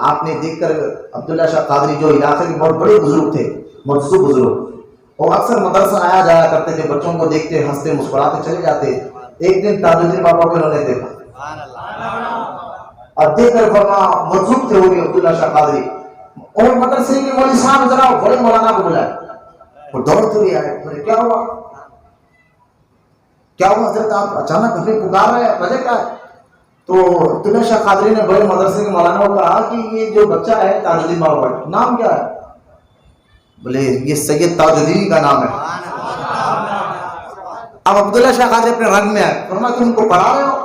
آپ نے دیکھ کر عبداللہ شاہ قادری جو علاقے کے بہت بڑے بزرگ تھے, مجذوب بزرگ, وہ اکثر مدرسہ آیا جایا کرتے تھے, بچوں کو دیکھتے ہنستے مسکراتے چلے جاتے. ایک دن تاج الدین بابا کو انہوں نے دیکھا اور دیکھ کر فرمایا, مجذوب تھے وہ بھی عبداللہ شاہ قادری, اور مدرسے کے مولوی صاحب ذرا بڑے مولانا کو بلائے. وہ دوڑتے ہوئے آئے, بولے کیا ہوا حضرت, آپ اچانک ہمیں پکار رہے ہیں, وجہ کیا ہے؟ تو عبداللہ شاہ قادری نے بڑے مدرسے کے مولانا کو کہا کہ یہ جو بچہ ہے تاج الدین بابا کا نام کیا ہے؟ بولے یہ سید تاج الدین کا نام ہے. اب عبداللہ شاہ قادری اپنے رنگ میں آئے, فرمایا تم کو پڑھا رہے ہو,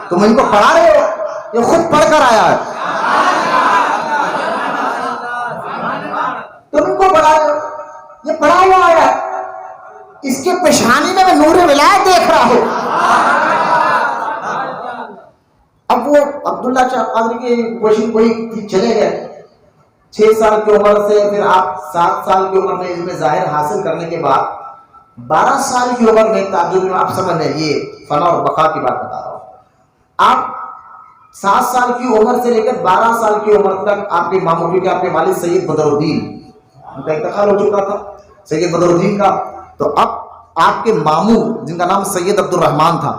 تم ان کو پڑھا رہے ہو, یہ خود پڑھ کر آیا ہے, تم ان کو پڑھا رہے ہو, یہ پڑھا ہوا آیا ہے, اس کے پیشانی میں نور ولایت دیکھ رہا ہوں. اب وہ عبداللہ شاہ قادری کی کوشش وہی چلے گئے. 6 سال کی عمر سے پھر آپ 7 سال کی عمر میں علم ظاہر حاصل کرنے کے بعد 12 سال کی عمر میں تاج الدین, آپ سمجھ لیں یہ فنا اور بقا کی بات بتا رہا ہوں. آپ 7 سال کی عمر سے لے کر 12 سال کی عمر تک آپ کے ماموں, کیونکہ آپ کے والد سید بدر الدین, ان کا انتقال ہو چکا تھا سید بدر الدین کا, تو اب آپ کے ماموں جن کا نام سید عبد الرحمان تھا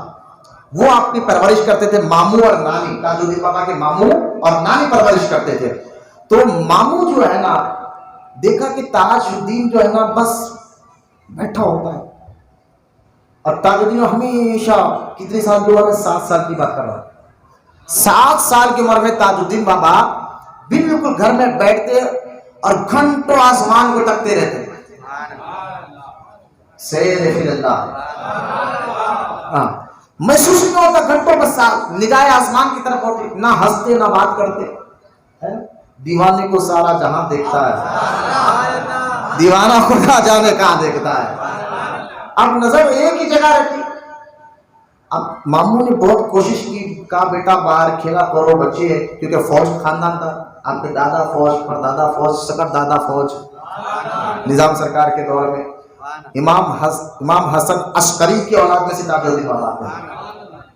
وہ آپ کی پرورش کرتے تھے. ماموں اور نانی, تاج الدین بابا کے ماموں اور نانی پرورش کرتے تھے. تو ماموں جو ہے نا, دیکھا کہ تاج الدین جو ہے نا بس بیٹھا ہوتا ہے, اور تاج الدین ہمیشہ کتنے سال کی عمر میں, 7 سال کی بات کر رہا ہوں, 7 سال کی عمر میں تاج الدین بابا بالکل گھر میں بیٹھتے اور گھنٹوں آسمان کو تکتے رہتے. سیر فی اللہ, محسوس نہیں ہوتا, گھنٹوں بس نگاہ آسمان کی طرف ہوتی, نہ ہنستے نہ بات کرتے. دیوانے کو سارا جہاں دیکھتا ہے, دیوانہ خدا جانے کہاں دیکھتا ہے. اب نظر ایک ہی جگہ رہتی. اب ماموں نے بہت کوشش کی, کہا بیٹا باہر کھیلا کرو, بچے, کیونکہ فوج خاندان تھا, آپ کے دادا فوج, پردادا فوج, سکر دادا فوج, نظام سرکار کے دور میں امام حسن عسکری کی اولاد میں سے تاج الدین بابا آتے.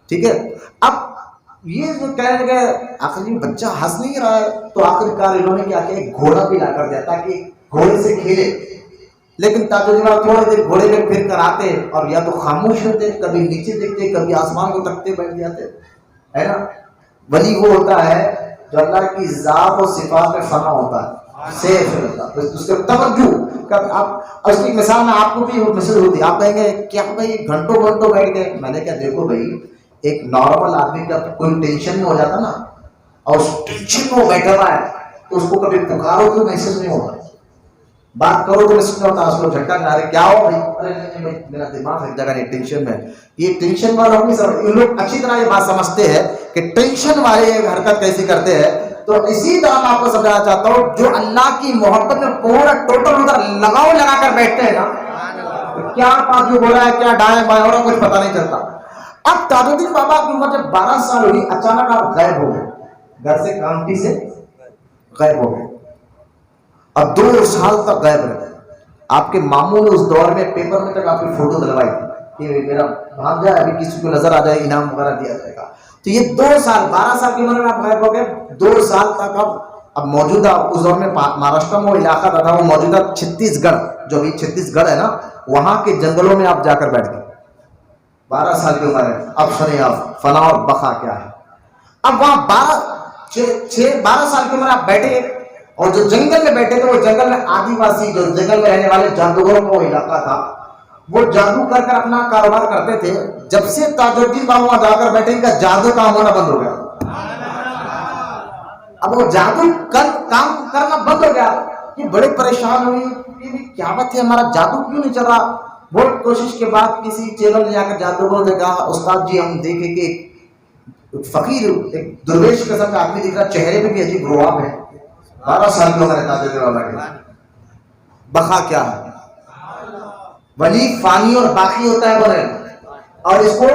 ٹھیک ہے, اب یہ جو کہنے لگے آخری بچہ ہنس نہیں رہا ہے, تو آخرکار انہوں نے کیا کیا, ایک گھوڑا بھی لا کر دیا تاکہ گھوڑے سے کھیلے. لیکن تاج الدین بابا تھوڑے دیر گھوڑے میں پھر کر آتے اور یا تو خاموش ہوتے, کبھی نیچے دیکھتے, کبھی آسمان کو تکتے بیٹھ جاتے, ہے نا. ولی وہ ہوتا ہے جو اللہ کی ذات و صفات میں فنا ہوتا ہے, صرف اللہ, اس کے توجہ. آپ اس کی مثال میں آپ کو بھی مثال ہوتی, آپ کہیں گے کیا بھائی گھنٹوں بیٹھ گئے. میں نے کہا دیکھو بھائی, ایک نارمل آدمی کا کوئی ٹینشن میں ہو جاتا نا, اور اس ٹینشن میں وہ بیٹھا ہوا ہے, تو اس کو کبھی پکارو تو محسوس نہیں ہوتا, بات کرو تو محسوس نہیں ہوتا, اس کو جھٹکا نہ رہے کیا ہو بھائی, ارے نہیں میرا دماغ ایک جگہ نہیں, ٹینشن میں. یہ ٹینشن والے یہ لوگ اچھی طرح یہ بات سمجھتے ہیں کہ ٹینشن والے حرکت کیسی کرتے ہیں. تو اسی طرح میں آپ کو سمجھانا چاہتا ہوں, جو اللہ کی محبت میں پورا ٹوٹل ادھر لگاؤ لگا کر بیٹھتے ہیں نا, کیا بات جو ہو رہا ہے, کیا دائیں بائیں ہو رہا ہے, کچھ پتہ نہیں چلتا. اب تاج الدین بابا کی عمر جب 12 سال ہوئی, اچانک آپ غائب ہو گئے, گھر سے کامٹی سے غائب ہو گئے. اب 2 سال تک غائب رہے. آپ کے ماموں نے اس دور میں پیپر میں تک آپ کی فوٹو دلوائی تھی کہ میرا بھانجا ابھی کسی کو نظر آ جائے انعام وغیرہ دیا جائے گا. تو یہ 2 سال 12 سال کی عمر میں آپ غائب ہو گئے. 2 سال تک اب موجودہ اس دور میں مہاراشٹر میں وہ علاقہ تھا وہ موجودہ چھتیس گڑھ جو بھی چھتیس گڑھ ہے نا وہاں کے جنگلوں میں آپ جا کر بیٹھ گئے. 12 سال کی عمر ہے. اب سنیں آپ فنا اور بقا کیا ہے. اب وہاں 12 سال کی عمر آپ بیٹھے اور جو جنگل میں بیٹھے تھے وہ جنگل میں آدی واسی جو جنگل میں رہنے والے جادوگروں کا وہ علاقہ تھا. وہ جادو کر کر اپنا کاروبار کرتے تھے. جب سے تاج الدین بابا وہاں جا کر بیٹھے ان کا جادو کام ہونا بند ہو گیا. اب وہ جادو کام کرنا بند ہو گیا کہ بڑے پریشان ہوئی کہ کیا بات ہے ہمارا جادو کیوں نہیں چل رہا. بہت کوشش کے بعد کسی چینل میں جا کر جادوگروں نے کہا استاد جی ہم دیکھیں کہ ایک فقیر ایک درویش قسم کا آدمی دکھ رہا چہرے پہ بھی عجیب رواب ہے. 12 سال کی عمر ہے تاج الدین بابا کی. بقا کیا ہے. ولی فانی اور باقی ہوتا ہے بولے اور اس کو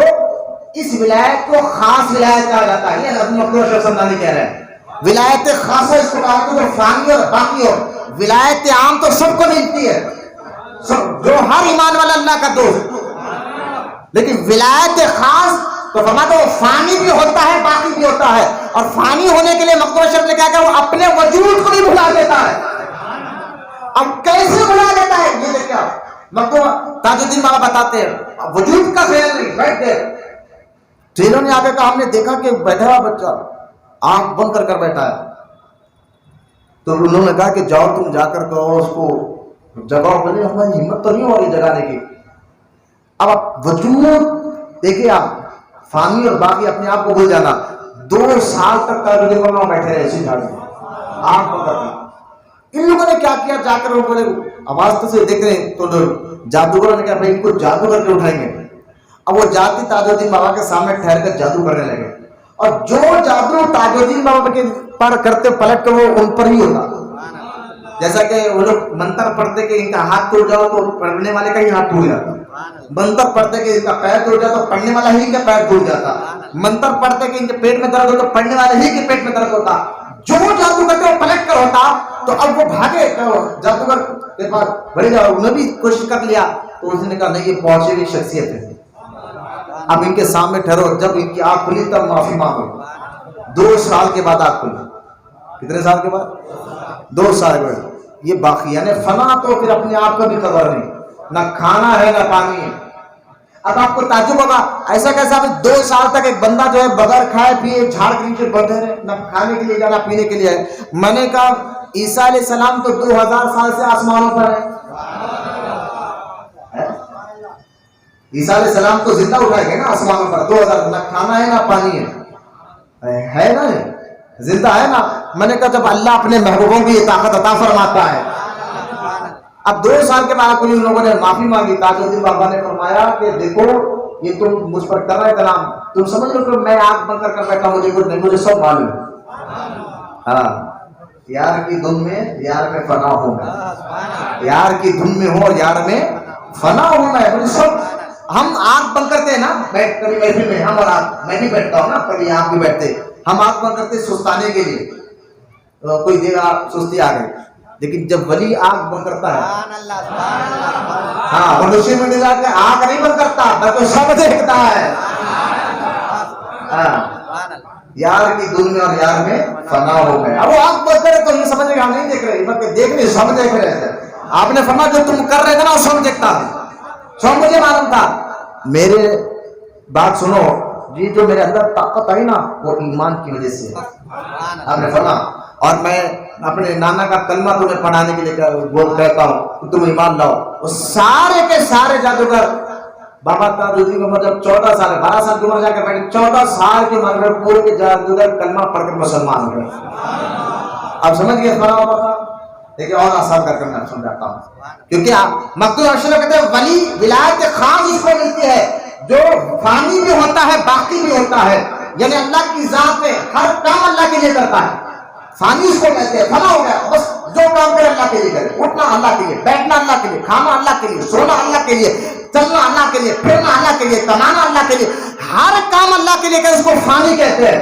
اس ولایت کو خاص ولایت کہا جاتا ہے. یہ حضرت مکتوم اشرف صمدانی کہہ رہے ہیں ولایت خاصہ اس کو کہا جاتا ہے. فانی اور باقی ہو ولایت عام تو سب کو ملتی ہے جو ہر ایمان والا اللہ کا دوست. لیکن ولایت خاص تو فرماتا وہ فانی بھی ہوتا ہے باقی بھی ہوتا ہے. اور فانی ہونے کے لیے مکتوم اشرف نے کہا کہ وہ اپنے وجود کو بھی بھلا دیتا ہے. اب کیسے بھلا دیتا ہے یہ دیکھیں آپ. مکتوم تاج الدین بابا بتاتے ہیں وجود کا خیال نہیں بیٹھ گئے. جیلوں نے آگے کہا ہم نے دیکھا کہ بیٹھا ہوا بچہ آنکھ بند کر کر بیٹھا ہے. تو انہوں نے کہا کہ جاؤ تم جا کر کہو اس کو جگاؤ. بولے ہماری ہمت تو نہیں ہو رہی جگانے کی. اب آپ وجود دیکھیں آپ فانی اور باقی اپنے آپ کو بھول جانا. 2 سال تک تاج الدین بابا بیٹھے رہے اسی جھاڑ میں آنکھ بند کر کے. ان لوگوں نے کیا کیا جا کر وہ بولے آواز تو سے دیکھ رہے ہیں تو جادوگروں نے کہا بھائی ان کو جادو کر کے اٹھائیں گے. اب وہ جاتی تاج الدین بابا کے سامنے ٹھہر کر جادو کرنے لگے اور جو جادو تاج الدین بابا کے پر کرتے پلٹ کر وہ ان پر ہی ہوتا. جیسا کہ وہ لوگ منتر پڑھتے کہ ان کا ہاتھ ٹوٹ جاؤ تو پڑھنے والے کا ہی ہاتھ ٹوٹ جاتا. منتر پڑھتے کہ ان کا پیر ٹوٹ جاتا تو پڑھنے والا ہی کا پیر ٹوٹ جاتا. منتر پڑھتے کہ ان کے پیٹ میں درد ہو تو پڑھنے والے ہی کے پیٹ میں درد ہوتا. جو جادو کرتے وہ پلٹ کر ہوتا. تو اب وہ بھاگے جادوگر کے پاس بڑے جاؤ انہوں نے بھی کوشش کر لیا تو اس نے کہا نہیں یہ پہنچے ہوئی شخصیت ہے. اب ان کے سامنے ٹھہرو. جب ان کی آنکھ کھلی تب معافی مانگو. 2 سال کے بعد آنکھ کھلی. کتنے سال کے بعد 2 سال کے بعد. یہ باقی یعنی فنا تو پھر اپنے آپ کا بھی خبر نہیں نہ کھانا ہے نہ پانی ہے. اب آپ کو تعجب ہوگا ایسا کیسا 2 سال تک ایک بندہ جو ہے بغیر کھائے پیے جھاڑ کے نیچے بیٹھے رہے نہ کھانے کے لیے جانا پینے کے لیے ہے. میں نے کہا عیسیٰ علیہ السلام تو 2000 سال سے آسمانوں پر ہے. عیسیٰ علیہ السلام تو زندہ اٹھائے گئے نا آسمانوں پر. 2000 نہ کھانا ہے نہ پانی ہے نا زندہ ہے نا. میں نے کہا جب اللہ اپنے محبوبوں کی یہ طاقت عطا فرماتا ہے. اب 2 سال کے بعد ان لوگوں نے معافی مانگی. تاج الدین بابا نے فرمایا کہ دیکھو یہ تم مجھ پر کر رہے کلام تم سمجھ لو کہ میں آنکھ بند کر بیٹھا مجھے کچھ نہیں مجھے سب معلوم ہے. ہاں یار کی دھن میں یار میں فنا ہوں میں. یار کی دھن میں ہوں اور یار میں فنا ہوں میں. مجھے سب ہم آنکھ بند کرتے ہیں نا بیٹھ کبھی محفل میں ہم اور آپ میں بھی بیٹھتا ہوں نا کبھی آپ بھی بیٹھتے ہم آنکھ بند کرتے سستانے کے لیے. کوئی دے گا سستی آ گئی. لیکن جب ولی آنکھ بند کرتا ہے ہاں وہ نشے میں ڈلا کے آنکھ نہیں بند کرتا بلکہ سب دیکھتا ہے. یار کی دھن میں اور یار میں فنا ہو گئے. اب وہ آنکھ بند کرے تو یہ سمجھے گا ہم نہیں دیکھ رہے بلکہ دیکھ رہے سب دیکھ رہے تھے. آپ نے فرمایا جو تم کر رہے تھے نا وہ سب دیکھتا تھا سب مجھے معلوم تھا. میرے بات سنو جی جو میرے اندر طاقت آئی نا وہ ایمان کی وجہ سے. آپ نے فرمایا اور میں اپنے نانا کا کلمہ تمہیں پڑھانے کے لیے کہتا ہوں کہ تم ایمان لاؤ. وہ سارے کے سارے جادوگر بابا تاج الدین کی عمر جب 14 سال 12 سال کی عمر جا کے بیٹھے 14 سال کی عمر میں پورے کے جادوگر کلمہ پڑھ کر مسلمان ہوئے. اب سمجھ گئے فنا ہوا تھا. دیکھیں اور آسان کر میں سمجھاتا ہوں کیونکہ مکتوم اشرف کہتے ہیں ولی ولایت خاص اس کو ملتی ہے جو فانی بھی ہوتا ہے باقی بھی ہوتا ہے. یعنی اللہ کی ذات میں ہر کام اللہ کے لیے کرتا ہے. فانی اس کو کہتے ہیں فنا ہو گیا بس جو کام کرے اللہ کے لیے کرے. اٹھنا اللہ کے لیے بیٹھنا اللہ کے لیے کھانا اللہ کے لیے سونا اللہ کے لیے چلنا اللہ کے لیے پھرنا اللہ کے لیے کمانا اللہ کے لیے ہر کام اللہ کے لیے کرے. اس کو فانی کہتے ہیں.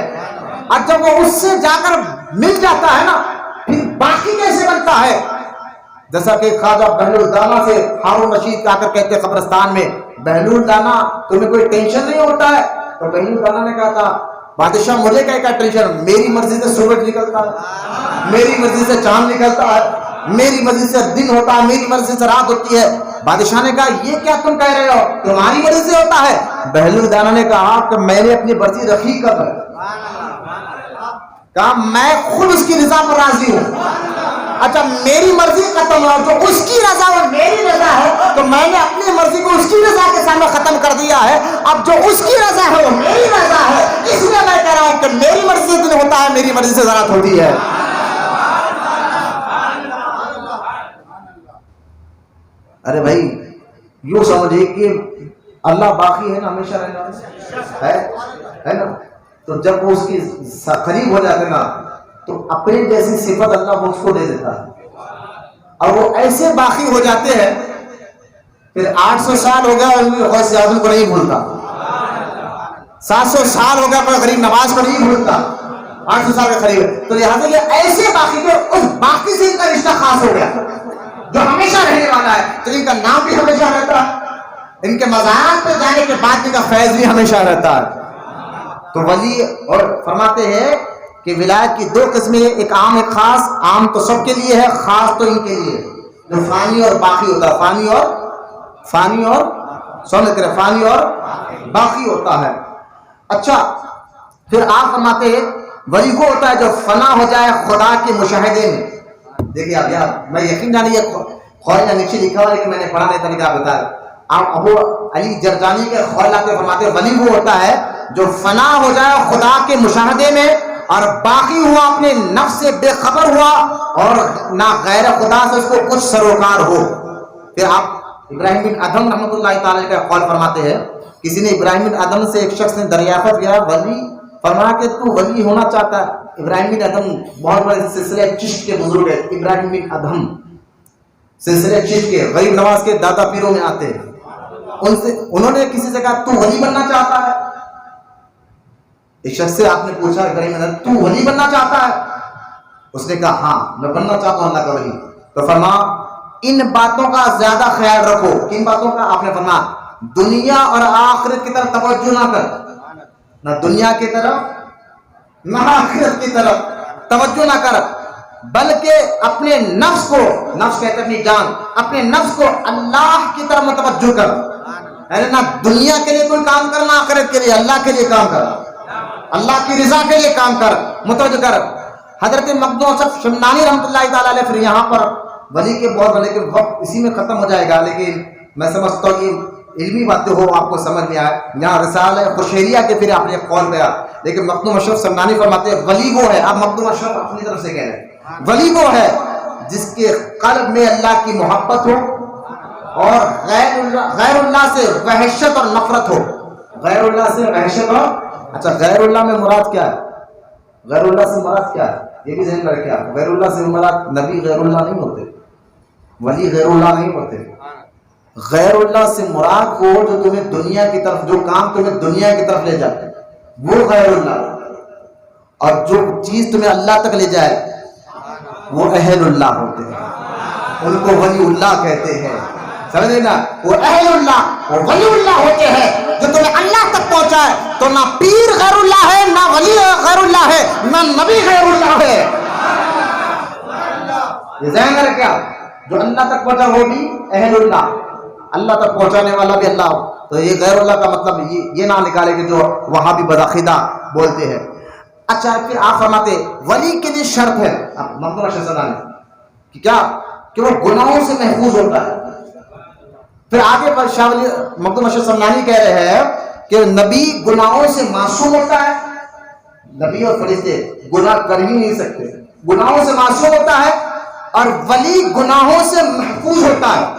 اور جب وہ اس سے جا کر مل جاتا ہے نا پھر باقی کیسے بنتا ہے جیسا کہ خواجہ بہلول دانا سے ہارون رشید آ کر کہتے قبرستان میں، بہلول دانا تمہیں کوئی ٹینشن نہیں ہوتا ہے؟ تو بہلول دانا نے کہا تھا بادشاہ مجھے کیا ٹینشن، میری مرضی سے سورج نکلتا ہے، میری مرضی سے چاند نکلتا ہے، میری مرضی سے دن ہوتا ہے، میری مرضی سے رات ہوتی ہے۔ بادشاہ نے کہا یہ کیا تم کہہ رہے ہو، تمہاری مرضی سے ہوتا ہے؟ بہلول دانا نے کہا کہ میں نے اپنی مرضی رکھی کب ہے، کہا میں خود اس کی رضا پر راضی ہوں۔ اچھا میری مرضی ختم ہو، جو اس کی رضا اور میری رضا ہے، تو میں نے اپنی مرضی کو اس کی رضا کے سامنے ختم کر دیا ہے، اب جو اس کی رضا ہے وہ میری رضا ہے، اس لیے میں کہہ رہا ہوں کہ میری مرضی سے دن ہوتا ہے، میری مرضی سے رات ہوتی ہے۔ ارے بھائی یوں سمجھے کہ اللہ باقی ہے نا، ہمیشہ رہنا ہے نا، تو جب وہ اس کی قریب ہو جاتے نا تو اپنے جیسی صفت اللہ اس کو دے دیتا ہے، اور وہ ایسے باقی ہو جاتے ہیں، پھر 800 سال ہو گیا اور غوث اعظم کو نہیں بھولتا، 700 سال ہو گیا پر غریب نواز کو نہیں بھولتا، 800 سال کے قریب ہے، تو لہٰذا یہ ایسے باقی کہ اس باقی سے ان کا رشتہ خاص ہو گیا جو ہمیشہ رہنے والا ہے، تو ان کا نام بھی ہمیشہ رہتا ہے، ان کے مزارات پہ جانے کے بعد ان کا فیض بھی ہمیشہ رہتا ہے۔ تو ولی اور فرماتے ہیں کہ ولایت کی 2 قسمیں، ایک عام ایک خاص، عام تو سب کے لیے ہے، خاص تو ان کے لیے جو فانی اور باقی ہوتا ہے، فانی اور سمجھ کر فانی اور باقی ہوتا ہے۔ اچھا پھر آپ فرماتے ہیں ولی کو ہوتا ہے جو فنا ہو جائے خدا کے مشاہدے میں۔ دیکھیے آپ یار میں یقین جانیے خواجہ نیچے لکھا ہوا لیکن میں نے پڑھا نہیں تھا، لیکن آپ بتا رہے آپ ابو علی جرجانی کے خواجہ فرماتے ولی وہ ہوتا ہے جو فنا ہو جائے خدا کے مشاہدے میں اور باقی ہوا اپنے نفس سے بے خبر ہوا اور نہ غیر خدا سے اس کو کچھ سروکار ہو۔ پھر آپ ابراہیم بن ادھم رحمۃ اللہ تعالی کا قول فرماتے ہیں، کسی نے ابراہیم بن ادھم سے ایک شخص نے دریافت کیا ولی، فرمایا کہ تو ولی ہونا چاہتا ہے؟ ابراہیم بن ادھم بہت بڑے سلسلے چشت کے بزرگ ہیں، ابراہیم بن ادھم سلسلے چشت کے غریب نواز کے دادا پیروں میں آتے ہیں، انہوں نے کسی سے کہا تو ولی بننا چاہتا ہے؟ ایک شخص سے آپ نے پوچھا ابراہیم بن ادھم تو ولی بننا چاہتا ہے؟ اس نے کہا ہاں میں بننا چاہتا ہوں اللہ کا ولی۔ تو فرمایا ان باتوں کا زیادہ خیال رکھو، کن باتوں کا؟ آپ نے فرمایا دنیا اور آخرت کی طرف توجہ نہ کر، نہ دنیا کی طرف نہ آخرت کی طرف توجہ نہ کر، بلکہ اپنے نفس کو، نفس کہتے اپنی جان، اپنے نفس کو اللہ کی طرف متوجہ کر، یعنی نہ دنیا کے لیے کوئی کام کر نہ آخرت کے لیے، اللہ کے لیے کام کر، اللہ کی رضا کے لیے کام کر، متوجہ کر۔ حضرت مخدوم اشرف شمنانی رحمۃ اللہ تعالی علیہ، پھر یہاں پر ولی کے بہت بڑے کے وقت اسی میں ختم ہو جائے گا، لیکن میں سمجھتا ہوں کہ علمی باتیں ہو آپ کو سمجھ میں آئے، یہاں رسالہ قشیریہ کے پھر آپ نے قول گیا، لیکن مخدوم اشرف شمنانی فرماتے ہیں ولی وہ ہے، اب مخدوم اشرف اپنی طرف سے کہہ رہے ہیں ولی وہ ہے جس کے قلب میں اللہ کی محبت ہو اور غیر اللہ سے وحشت اور نفرت ہو، غیر اللہ سے وحشت اور، اچھا غیر اللہ میں مراد کیا ہے؟ غیر اللہ سے مراد کیا ہے یہ بھی ذہن میں رکھیں آپ، غیر اللہ سے مراد نبی غیر اللہ نہیں ہوتے، ولی غیر اللہ نہیں ہوتے، غیر اللہ سے مراد وہ جو تمہیں دنیا کی طرف، جو کام تمہیں دنیا کی طرف لے جائے وہ غیر اللہ، اور جو چیز تمہیں اللہ تک لے جائے وہ اہل اللہ ہوتے ہیں، ان کو ولی اللہ کہتے ہیں، سمجھے نا؟ وہ اہل اللہ، وہ ولی اللہ ہوتے ہیں جو تمہیں اللہ تک پہنچائے، تو نہ پیر غیر اللہ ہے، نہ ولی غیر اللہ ہے، نہ نبی غیر اللہ ہے، یہ ذہن میں رکھیں آپ، جو اللہ تک پہنچا وہ بھی اہل اللہ، اللہ تک پہنچانے والا بھی اللہ، تو یہ غیر اللہ کا مطلب یہ نہ نکالے کہ جو وہاں بھی بدعقیدہ بولتے ہیں۔ اچھا پھر آپ فرماتے ولی کے لیے شرط ہے مخدوم اشرف شمنانی کہ کیا؟ کہ وہ گناہوں سے محفوظ ہوتا ہے۔ پھر آگے پر شاہ ولی مخدوم اشرف شمنانی کہہ رہے ہیں کہ نبی گناہوں سے معصوم ہوتا ہے، نبی اور فرشتے گناہ کر ہی نہیں سکتے، گناہوں سے معصوم ہوتا ہے، اور ولی گناہوں سے محفوظ ہوتا ہے۔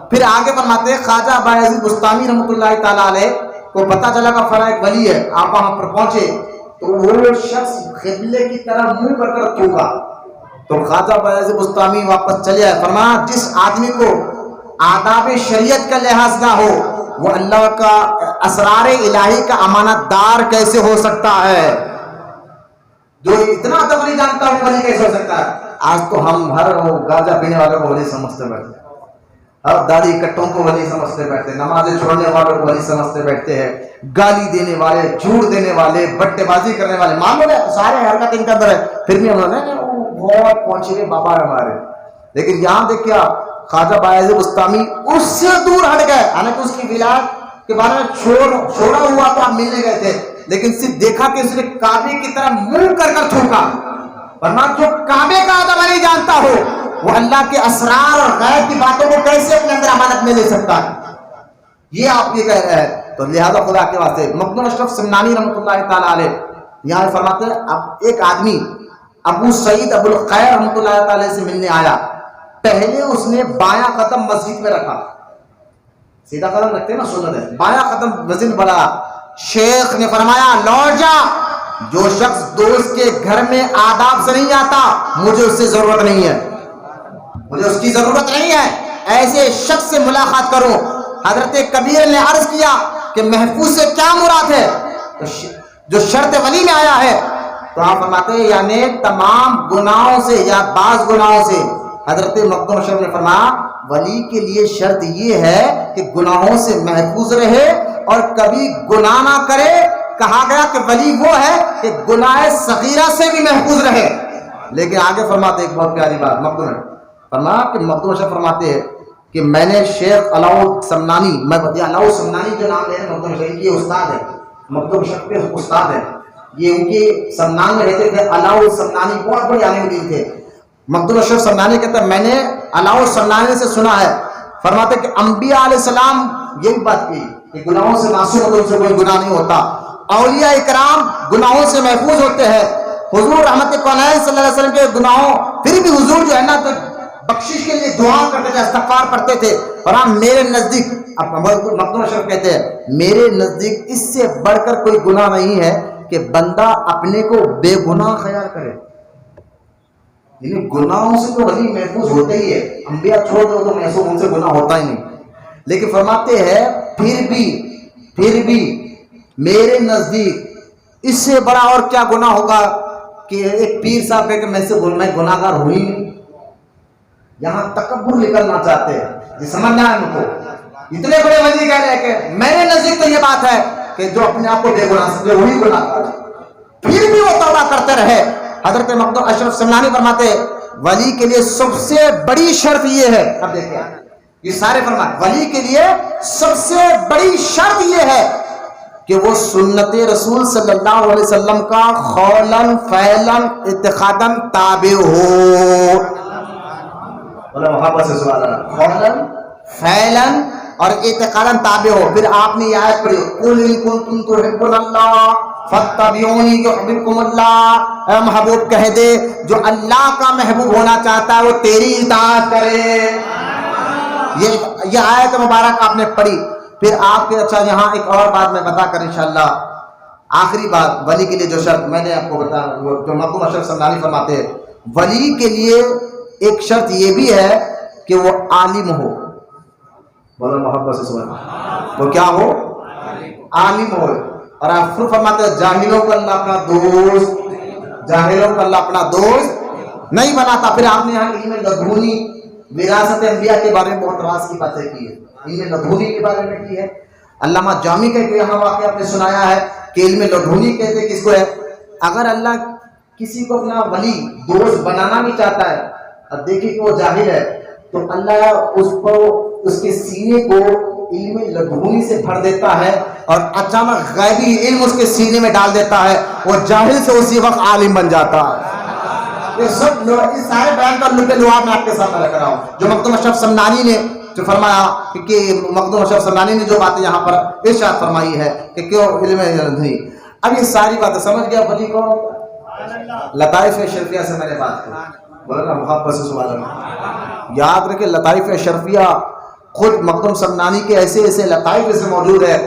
پھر آگے فرماتے ہیں خواجہ بایزید بستامی رحمۃ اللہ تعالی علیہ کو پتہ چلا کہ فلاں ایک ولی ہے، آپ وہاں پر پہنچے تو وہ شخص قبلے کی طرف منہ کر کر تھوکا، تو خواجہ بایزید بستامی واپس چلے آئے، فرمایا جس آدمی کو آداب شریعت کا لحاظ نہ ہو وہ اللہ کا اسرار الہی کا امانت دار کیسے ہو سکتا ہے؟ جو اتنا ادب نہیں جانتا وہ ولی کیسے ہو سکتا ہے؟ آج تو ہم ہر گاجا پینے والوں کو ولی سمجھتے بیٹھتے ہیں، ہر داڑھی کٹوں کو ولی سمجھتے بیٹھتے ہیں، نمازیں چھوڑنے والوں کو ولی سمجھتے بیٹھتے ہیں، گالی دینے والے، جھوٹ دینے والے، بٹے بازی کرنے والے، معلوم ہے سارے حرکت ان کے اندر ہے، پھر بھی ہم نے بہت پہنچے ہوئے بابا ہے ہمارے. لیکن یہاں دیکھ کیا خواجہ باعث بستامی اس سے دور ہٹ گئے، حالانکہ اس کی ولایت کے بارے میں چھوڑا ہوا تو آپ ملنے گئے تھے، لیکن صرف دیکھا کہ اس نے کعبے کی طرف منہ کر کر تھوکا. ورنہ جو کعبے کا آدم نہیں جانتا ہو وہ اللہ کے اسرار اور غیب کی باتوں کو کیسے اپنے اندر امانت میں لے سکتا ہے؟ یہ آپ یہ کہہ رہے ہیں. تو لہذا خدا کے واسطے مخدوم اشرف سمنانی رحمۃ اللہ تعالیٰ علیہ یہاں فرماتے ہیں اب ایک آدمی ابو سعید ابو الخیر رحمۃ اللہ تعالیٰ سے ملنے آیا. پہلے اس نے بایاں قدم مسجد میں رکھا، سیدھا قدم رکھتے ہیں نا سنت ہے، بایاں قدم مسجد میں بڑھا. شیخ نے فرمایا لوٹ جا، جو شخص دوست کے گھر میں آداب سے نہیں آتا مجھے اس سے ضرورت نہیں ہے، مجھے اس کی ضرورت نہیں ہے، ایسے شخص سے ملاقات کرو. حضرت کبیر نے عرض کیا کہ محفوظ سے کیا مراد ہے؟ جو شرط ولی میں آیا ہے. تو آپ فرماتے ہیں یعنی تمام گناہوں سے یا بعض گناہوں سے. حضرت مخدوم اشرف نے فرمایا ولی کے لیے شرط یہ ہے کہ گناہوں سے محفوظ رہے اور کبھی گناہ نہ کرے. کہا گیا کہ ولی وہ ہے کہ گناہ صغیرہ سے بھی محفوظ رہے. لیکن آگے فرماتے ایک بہت پیاری بات مخدوم نے فرمایا کہ مخدوم اشرف فرماتے ہیں کہ میں نے شیخ علاؤ سمنانی، میں علاؤ سمنانی جو نام لے رہے ہیں مخدوم اشرف، یہ استاد ہے، مخدوم اشرف کے استاد ہیں، یہ ان کے سمنان میں رہتے تھے. علاؤ سمنانی بہت بڑے عالم دین تھے. مخدوم اشرف سمنانی کہتے ہیں میں نے علاؤ سمنانی سے سنا ہے، فرماتے کہ انبیاء علیہ السلام یہی بات کی کہ گناہوں سے معصوم ہوتے، ان سے کوئی گناہ نہیں ہوتا. اولیاء اکرام گناہوں سے محفوظ ہوتے ہیں. حضور رحمت کونین صلی اللہ علیہ وسلم کے گناہوں، پھر بھی حضور جو ہے نا تو بخشش کے لیے دعا کرتے تھے، استغفار پڑھتے تھے. اور میرے نزدیک مخدوم اشرف کہتے ہیں میرے نزدیک اس سے بڑھ کر کوئی گناہ نہیں ہے کہ بندہ اپنے کو بے گناہ خیال کرے. یعنی گناہوں سے تو ولی محفوظ ہوتے ہی ہے، انبیاء چھوڑ دو تو محفوظ ان سے گناہ ہوتا ہی نہیں. لیکن فرماتے ہیں پھر بھی میرے نزدیک اس سے بڑا اور کیا گناہ ہوگا کہ ایک پیر صاحب کہے کہ میں گناہ گار ہوئی نہیں. یہاں تکبر نکلنا چاہتے ہیں، یہ سمجھنا ہے ان کو. اتنے بڑے ولی کہہ رہے ہیں کہ میرے نزدیک تو یہ بات ہے کہ جو اپنے آپ کو بے گناہ سمجھے وہی گناہ گار ہے، پھر بھی وہ توبہ کرتے رہے. حضرت مخدوم اشرف سمنانی فرماتے ولی کے لیے سب سے بڑی شرط یہ ہے، اب دیکھیں یہ سارے فرماتے ولی کے لیے سب سے بڑی شرط یہ ہے کہ وہ سنت رسول صلی اللہ علیہ وسلم کا قولاً فعلاً اعتقاداً تابع ہو. محبت سے سوال ہے، قولاً فعلاً اور اعتقاداً تابع ہو. پھر آپ نے یہ آیت پڑھی قل ان کنتم تحبون اللہ فاتبعونی یحببکم اللہ. اے محبوب کہہ دے جو اللہ کا محبوب ہونا چاہتا ہے وہ تیری اطاعت کرے. یہ آیت مبارک آپ نے پڑھی. پھر آپ کے اچھا یہاں ایک اور بات میں بتا کر انشاءاللہ آخری بات ولی کے لیے جو شرط میں نے آپ کو بتا جو مخدوم اشرف سمنانی فرماتے ہیں ولی کے لیے ایک شرط یہ بھی ہے کہ وہ عالم ہو. بولو محبت سے سمجھ، وہ کیا ہو؟ عالم ہو. اور آپ پھر فرماتے ہیں جاہلوں کو اللہ اپنا دوست، جاہلوں کو اللہ اپنا دوست نہیں بناتا. پھر آپ نے یہاں علم لدنی وراثت انبیاء کے بارے میں بہت راز کی باتیں کی ہے، علم لدنی کے بارے میں کی ہے. علامہ جامی کا یہاں واقعہ آپ نے سنایا ہے کہ علم لدنی کہتے ہیں کس کو ہے؟ اگر اللہ کسی کو اپنا ولی دوست بنانا بھی چاہتا ہے، اب دیکھیں کہ وہ جاہل ہے تو اللہ اس کے سینے کو علم لدنی سے بھر دیتا ہے اور اچانک غیبی علم اس کے سینے میں ڈال دیتا ہے، وہ جاہل سے اسی وقت عالم بن جاتا ہے. یہ سب اس سارے بیان کا لب لعاب میں آپ کے سامنے رکھ رہا ہوں جو مخدوم اشرف سمنانی نے جو فرمایا کہ مخدوم اشرف سمنانی نے جو باتیں یہاں پر ارشاد فرمائی ہے کہ کیوں علم لدنی. اب یہ ساری باتیں سمجھ گیا ولی کون ہوتا؟ لطائف شرفیہ سے میں نے بات کی، بولا نا محبت سے سبحان اللہ. یاد رکھے لطائف شرفیہ خود مخدوم سمنانی کے ایسے ایسے لطائف سے موجود ہے.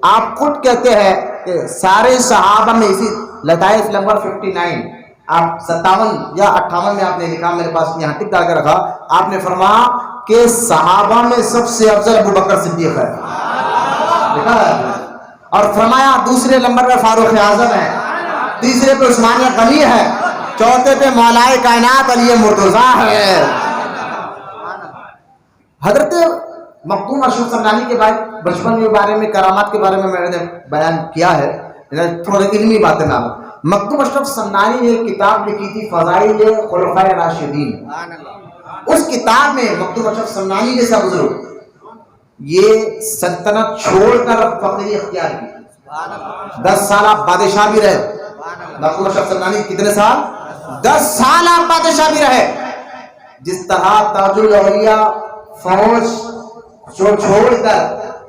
آپ خود کہتے ہیں کہ سارے صحابہ میں اسی لطائف نمبر 59 آپ 57 یا 58 میں آپ نے لکھا، میرے پاس یہاں ٹک ڈال کے رکھا. آپ نے فرمایا کہ صحابہ میں سب سے افضل ابو بکر صدیق ہے، لکھا ہے. اور فرمایا دوسرے نمبر پہ فاروق اعظم ہے، تیسرے پہ عثمان غنی ہے، چوتھے پہ مولائے کائنات علی مرتضیٰ ہے. حضرت مخدوم اشرف سمنانی کے بچپن کے بارے میں کرامات کے بارے میں میں نے بیان کیا ہے, تھوڑے علمی باتیں نہ. مخدوم اشرف سمنانی نے ایک کتاب لکھی تھی فضائل خلفائے راشدین. اس کتاب میں مخدوم اشرف سمنانی جیسا بزرگ یہ سلطنت چھوڑ کر فقیری اختیار کی, 10 سال آپ بادشاہ بھی رہے. مخدوم اشرف سمنانی کتنے سال؟ 10 سال آپ بادشاہ بھی رہے. جس طرح تاج الاولیاء فوج چھوڑ کر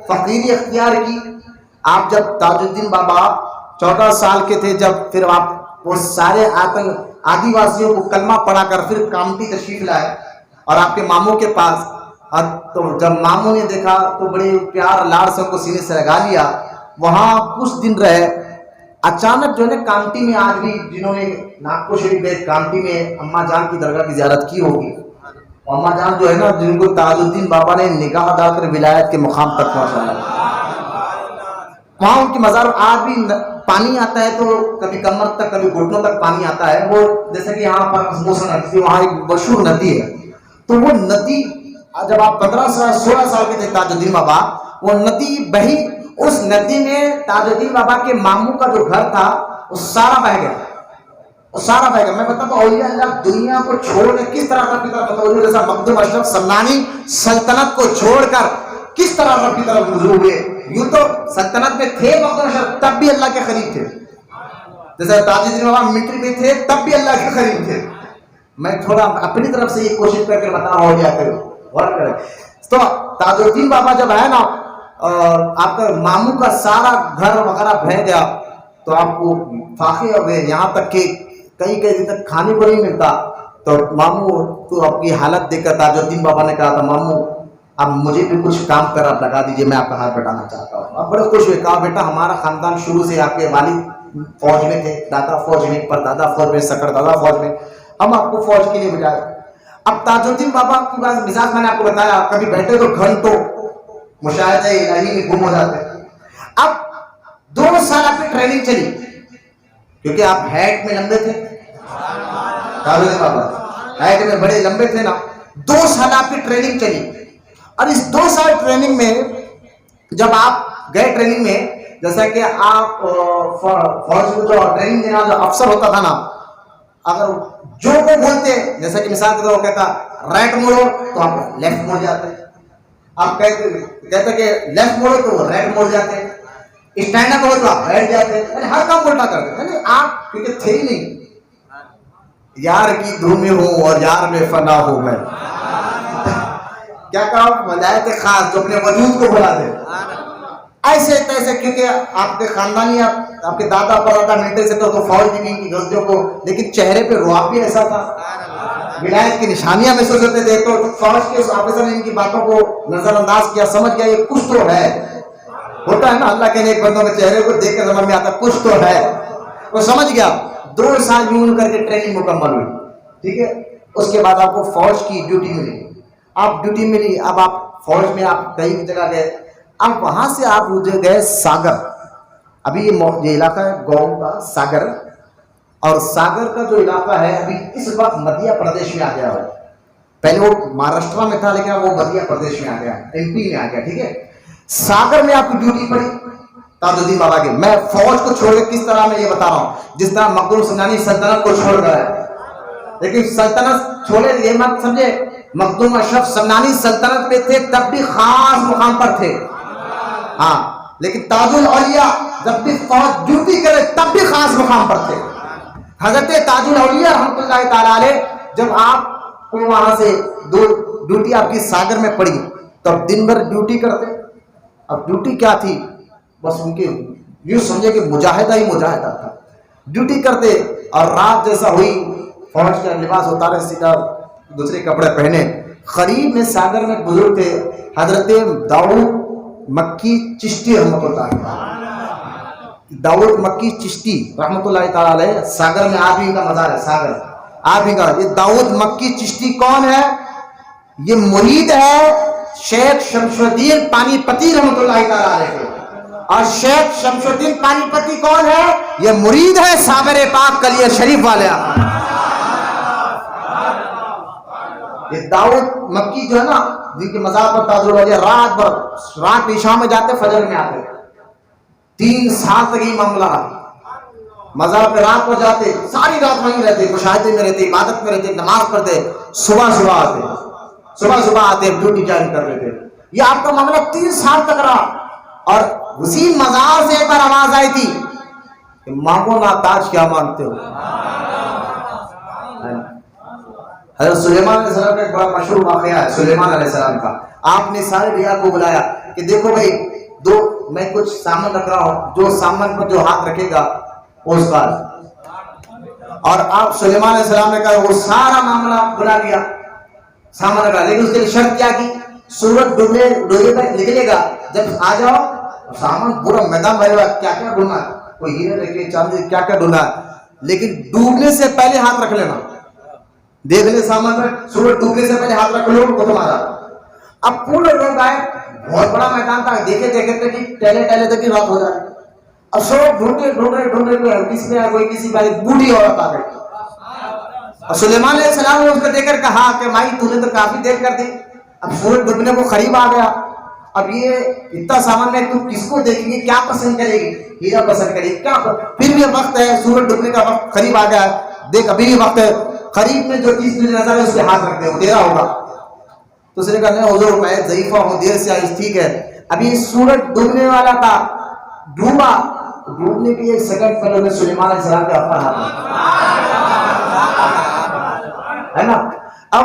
فقیری اختیار کی, آپ جب تاج الدین بابا 14 سال کے تھے, جب پھر آپ وہ سارے آدی واسیوں کو کلمہ پڑھا کر پھر کامٹی تشریف لائے اور آپ کے ماموں کے پاس, تو جب ماموں نے دیکھا تو بڑے پیار لاڑ سے ان کو سینے سے لگا لیا. وہاں کچھ دن رہے. اچانک جو ہے نا کامٹی میں, آج بھی جنہوں نے ناگپور شریف میں کامٹی میں اماں جان کی درگاہ کی زیارت کی ہوگی, اماں جان جو ہے نا جن کو تاج الدین بابا نے نگاہ ڈال کر ولایت کے مقام تک پہنچایا, وہاں ان کی مزار آج بھی پانی آتا ہے تو کبھی کمر تک کبھی گھٹنوں تک پانی آتا ہے. وہ جیسے کہ یہاں پر موسم ندی, وہاں ایک مشہور ندی ہے, تو وہ ندی جب آپ 15 سال 16 سال کے تھے تاج الدین بابا, وہ ندی بہی. اس ندی میں تاج الدین بابا کے ماموں کا جو گھر تھا وہ سارا بہ گیا, وہ سارا بہ گیا. میں بتاتا ہوں اولیاء اللہ دنیا کو چھوڑ کر کس طرح رب کی طرف متوجہ, جیسا مخدوم اشرف سمنانی سلطنت کو چھوڑ کر کس طرح رب کی طرف رجوع ہوئے. یوں تو سلطنت میں تھے مخدوم اشرف, تب بھی اللہ کے قریب تھے. جیسے تاج الدین بابا ملٹری میں تھے, تب بھی اللہ کے قریب تھے. میں تھوڑا اپنی طرف سے یہ کوشش کر کے بتا رہا ہوں, کیا کریں غور کریں. تو تاج الدین بابا جب ہے نا آپ کا ماموں کا سارا گھر وغیرہ بہ گیا, تو آپ کو فاقے ہو گئے, یہاں تک کہ کئی دن تک کھانے کو نہیں ملتا. تو ماموں کو آپ کی حالت دیکھ کر تاج الدین بابا نے کہا تھا, ماموں اب مجھے بھی کچھ کام کر آپ لگا دیجئے, میں آپ کا ہاتھ بٹانا چاہتا ہوں. آپ بڑے خوش ہوئے. کہا بیٹا ہمارا خاندان شروع سے آپ کے والد فوج میں تھے, دادا فوج میں, پر دادا فوج میں, سکر دادا فوج میں, ہم آپ کو فوج کے لیے بجائے. اب تاج الدین بابا کی بات مزاج میں نے آپ کو بتایا, کبھی بیٹھے تو گھنٹوں مشاہدہ الہی میں گم ہو جاتے. اب 2 سال آپ کی ٹریننگ چلی, کیونکہ آپ ہیٹ میں لمبے تھے, تاج الدین بابا ہیٹ میں بڑے لمبے تھے نا. 2 سال آپ کی ٹریننگ چلی, اور اس 2 سال ٹریننگ میں جب آپ گئے ٹریننگ میں, جیسا کہ آپ فوج میں جو ٹریننگ دینا جو افسر ہوتا تھا نا, اگر جو وہ بولتے, جیسا کہ مثال کے طور پر کہتا رائٹ موڑو تو آپ لیفٹ موڑ جاتے, آپ کہتے کہ لیفٹ موڑو تو رائٹ موڑ جاتے, اسٹینڈ اپ ہو تو آپ بیٹھ جاتے, ہر کام الٹا کرتے. آپ کیونکہ تھے ہی نہیں, یار کی دھوم میں ہوں اور یار میں فنا ہوں میں. کیا کہا, ولایت خاص جو اپنے وجود کو بلا دے. ایسے تیسے, کیونکہ آپ کے خاندانی آپ کے دادا پردادا ملٹری سے تو فوج بھی نہیں کی غلطیوں کو, لیکن چہرے پہ رعب بھی ایسا تھا, ولایت کی نشانیاں محسوس ہوتے تھے. تو فوج کے اس آفیسر نے ان کی باتوں کو نظر انداز کیا, سمجھ گیا یہ کچھ تو ہے. ہوتا ہے نا اللہ کے نیک بندوں کے چہرے کو دیکھ کر سمجھ میں آتا کچھ تو ہے. وہ سمجھ گیا. 2 سال یوں کر کے ٹریننگ مکمل ہوئی, ٹھیک ہے. اس کے بعد آپ کو فوج کی ڈیوٹی ملی, آپ ڈیوٹی ملی. اب آپ فوج میں آپ کئی جگہ گئے. اب وہاں سے آپ گئے ساگر. ابھی یہ علاقہ ہے گاؤں کا ساگر, اور ساگر کا جو علاقہ ہے ابھی اس وقت مدھیہ پردیش میں آ گیا ہے. پہلے وہ مہاراشٹر میں تھا, لیکن وہ مدھیہ پردیش میں آ گیا, MP میں آ گیا, ٹھیک ہے. ساگر میں آپ کی ڈیوٹی پڑی تاج الدین بابا کی. میں فوج کو چھوڑ کے کس طرح میں یہ بتا رہا ہوں, جس طرح مخدوم سمنانی سلطنت کو چھوڑ کر ہے, لیکن سلطنت چھوڑے یہ مت سمجھے, مخدوم اشرف سمنانی سلطنت میں تھے تب بھی خاص مقام پر تھے, ہاں, لیکن تاج الاولیاء جب بھی فوج ڈیوٹی کرے تب بھی خاص مقام پر تھے. حضرت تاج الاولیاء رحمۃ اللہ تعالی علیہ, جب آپ کو وہاں سے ڈیوٹی آپ کی ساگر میں پڑی, تب دن بھر ڈیوٹی کرتے. اب ڈیوٹی کیا تھی, بس ان کے یوں سمجھے کہ مجاہدہ ہی مجاہدہ تھا. ڈیوٹی کرتے اور رات جیسا ہوئی, فوج کا لباس اتارے, سیدھا دوسرے کپڑے پہنے. قریب میں ساگر میں بزرگ تھے حضرت داؤد مکی چشتی رحمۃ اللہ, داؤد مکی چشتی رحمۃ اللہ تعالی علیہ. ساگر میں آپ ہی کا مزار ہے, ساگر آپ ہی کا. یہ داؤد مکی چشتی کون ہے؟ یہ مرید ہے شیخ شمس الدین پانی پتی رحمۃ اللہ تعالی علیہ. اور شیخ شمس الدین پانی پتی کون ہے؟ یہ مرید ہے صابر پاک کلیہ شریف والے. یہ دعوت مکی جو ہے نا جن کے مزار پر تاج الاولیاء رات بھر رات عشاء میں جاتے فجر میں آتے 3 سال تک یہ معاملہ رہا مزار پہ رات کو جاتے ساری رات وہیں رہتے مشاہدے میں رہتے عبادت میں رہتے نماز پڑھتے صبح آتے ڈیوٹی جاری کر رہے تھے یہ آپ کا معاملہ 3 سال تک رہا اور اسی مزار سے ایک بار آواز آئی تھی کہ مانگو نا تاج کیا مانگتے ہو حضرت سلیمان علیہ السلام کا ایک بڑا مشہور واقعہ ہے سلیمان علیہ السلام کا آپ نے سارے رعایا کو بلایا کہ دیکھو بھائی میں کچھ سامان رکھ رہا ہوں جو سامان پر جو ہاتھ رکھے گا اس کا اور آپ سلیمان علیہ السلام نے کہا وہ سارا معاملہ بلا لیا سامان رکھا لیکن اس کے لیے شرط کیا کی سورج ڈوبے تک نکلے گا جب آ جاؤ سامان پورا میدان بھرے گا کیا کیا ڈھونڈنا کوئی ہیرے رکھے چاندی کیا کیا ڈھونڈنا لیکن ڈوبنے سے پہلے ہاتھ رکھ لینا دیکھ لے سامان میں سورج ڈوبنے سے پہلے ہاتھ رکھ لو وہ تمہارا اب پورے لوگ آئے بہت بڑا میدان تھا دیکھے کہ ٹہلے تک ہی رات ہو جائے اب سب ڈھونڈے کسی میں کوئی کسی باری بوڑھی عورت آ گئی اور سلیمان علیہ السلام نے اس کو دیکھ کر کہا کہ بھائی تو نے تو کافی دیر کر دی اب سورج ڈوبنے کو قریب آ گیا اب یہ اتنا سامان میں تو کس کو دیکھیں گے کیا پسند کرے گی ہیرا پسند کرے گی کیا پھر بھی وقت ہے سورج ڈوبنے کا وقت قریب آ گیا دیکھ ابھی بھی وقت ہے قریب میں جو چیز تجھے نظر ہے اس پہ ہاتھ رکھ دے وہ تیرا ہوگا تو اس نے کہا نہیں حضور میں ضعیفہ ہوں دیر سے آئی ٹھیک ہے ابھی سورج ڈوبنے والا تھا ڈوبنے کے 1 سیکنڈ پہلے انہیں سلیمان علیہ السلام کے اپنا ہاتھ ہے نا اب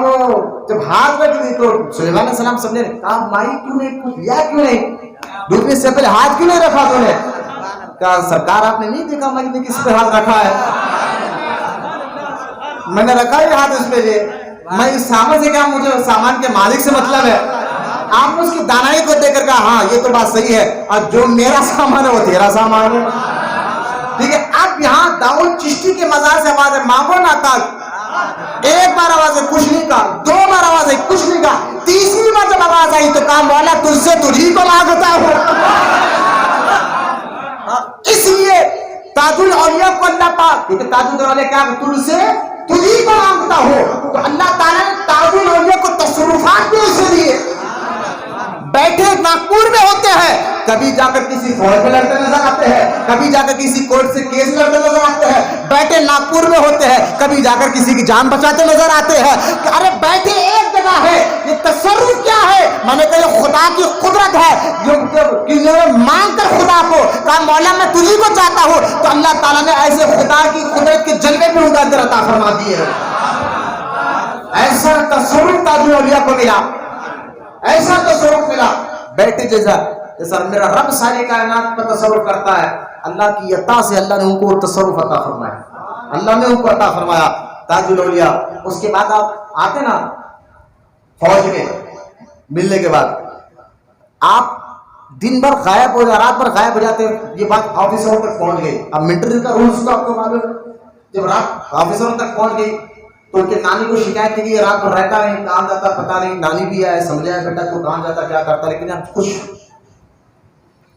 جب ہاتھ رکھ دی تو سلیمان علیہ السلام سب نے کہا مائی تو نے کچھ لیا کیوں نہیں ڈوبنے سے پہلے ہاتھ کیوں نہیں رکھا تو نے کہا سرکار آپ نے نہیں دیکھا میں نے کس پہ ہاتھ رکھا ہے میں نے رکھا ہی ہاتھ اس پہ میں اس سامان سے کہا مجھے سامان کے مالک سے مطلب ہے آپ نے اس کی دانائی کو دیکھ کر کہا ہاں یہ تو بات صحیح ہے اور جو میرا سامان ہے وہ تیرا سامان ہے ٹھیک ہے اب یہاں داؤد چشتی کے مزار سے آواز ہے مانگو نا تاج 1 بار آواز ہے کچھ نہیں کہا 2 بار آواز ہے کچھ نہیں کہا 3ری بار جب آواز آئی تو کہا مولا تجھ سے تجھی کو مانگتا ہوں اس لیے تاج الاولیاء کو اللہ پاک کیونکہ تاج الاولیاء کیا تجھ سے تجھی کو مانگتا ہو تو اللہ تعالیٰ نے تاج الاولیاء کو تصرفات بھی اسے دیے بیٹھے ناگپور میں ہوتے ہیں کبھی جا کر کسی فوج میں لڑتے نظر آتے ہیں کبھی جا کر کسی کورٹ سے کیس لڑتے نظر آتے ہیں بیٹھے ناگپور میں ہوتے ہیں کبھی جا کر کسی کی جان بچاتے نظر آتے ہیں ارے بیٹھے ایک جگہ ہے یہ تصرف کیا ہے میں نے کہا یہ خدا کی قدرت ہے جو مانگ کر خدا کو کہا مولا میں تجھی کو چاہتا ہوں تو اللہ تعالیٰ نے ایسے خدا کی قدرت کے جلوے میں ان کا اندر عطا فرما دیے ایسا تصرف تاج الاولیاء کو ملا ایسا تصرف ملا بیٹے جیسا میرا رب ساری کائنات پر تصرف کرتا ہے اللہ کی عطا سے اللہ نے ان کو تصرف عطا فرمایا اللہ نے ان کو عطا فرمایا تاج الاولیاء اس کے بعد آپ آتے نا فوج میں ملنے کے بعد آپ دن بھر غائب ہو جاتے رات بھر غائب ہو جاتے یہ بات آفیسروں تک پہنچ گئی اب ملٹری کا رولز تو آپ کو معلوم ہے جب رات آفیسروں تک پہنچ گئی تو ان کے نانی کو شکایت کی کہ رات بھر رہتا نہیں کہاں جاتا پتا نہیں نانی بھی ہے سمجھایا بیٹا تو کہاں جاتا کیا کرتا لیکن آپ خوش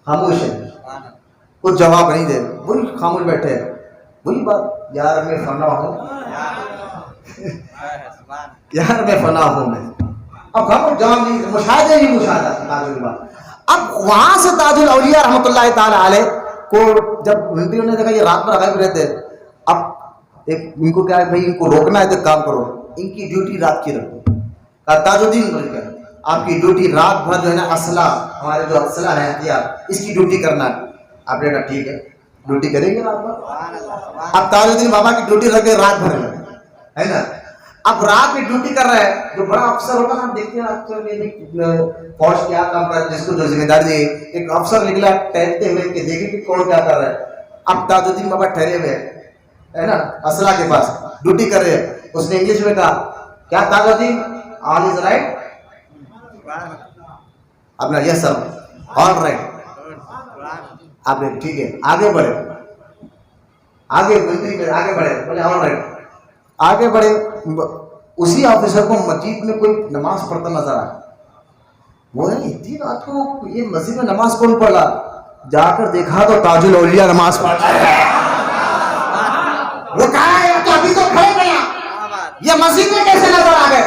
خاموش ہے کچھ جواب نہیں دے وہی خاموش بیٹھے وہی بات یار میں فنا ہوں یار میں فنا ہوں میں اب خاموش جواب نہیں مشاہدے نہیں مشاہدہ تاج الاولیاء اب وہاں سے تاج الاولیاء رحمۃ اللہ تعالی علیہ کو جب منٹریوں نے دیکھا یہ رات بھر غائب رہتے اب ان کو کیا ہے بھائی ان کو روکنا ہے تو کام کرو ان کی ڈیوٹی رات کی رکھو تاج الدین آپ کی ڈیوٹی رات بھر جو ہے نا اسلحہ ہمارے جو اسلحہ ہے ہتھیار اس کی ڈیوٹی کرنا ہے آپ نے کہا ٹھیک ہے ڈیوٹی کریں گے رات بھر اب تاج الدین بابا کی ڈیوٹی رکھ کے رات بھر ہے نا اب رات میں ڈیوٹی کر رہا ہے جو بڑا افسر ہوگا نا دیکھتے ہیں فوج کیا کام کر جس کو جو ذمہ داری دی ایک افسر نکلا ٹہلتے ہوئے کہ دیکھیں کہ کون کیا کر رہا ہے اب تاج الدین بابا ٹھہرے ہوئے ہے نا اسلحہ کے پاس ڈیوٹی کر رہے ہیں اس نے انگلش میں کہا کیا تاج الدین آل از رائٹ آپ نے یس سر آل رائٹ آپ نے ٹھیک ہے آگے بڑھے آگے بڑھے بولے آل رائٹ آگے بڑھے اسی آفیسر کو مسجد میں کوئی نماز پڑھتا نظر آیا وہ اتنی رات کو یہ مسجد میں نماز کون پڑھ رہا جا کر دیکھا تو تاج الاولیاء نماز پڑھ رہا ہے وہ کہا ہے تو ابھی تو کھڑے گیا یہ مسجد میں کیسے نظر آ گئے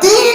3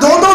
2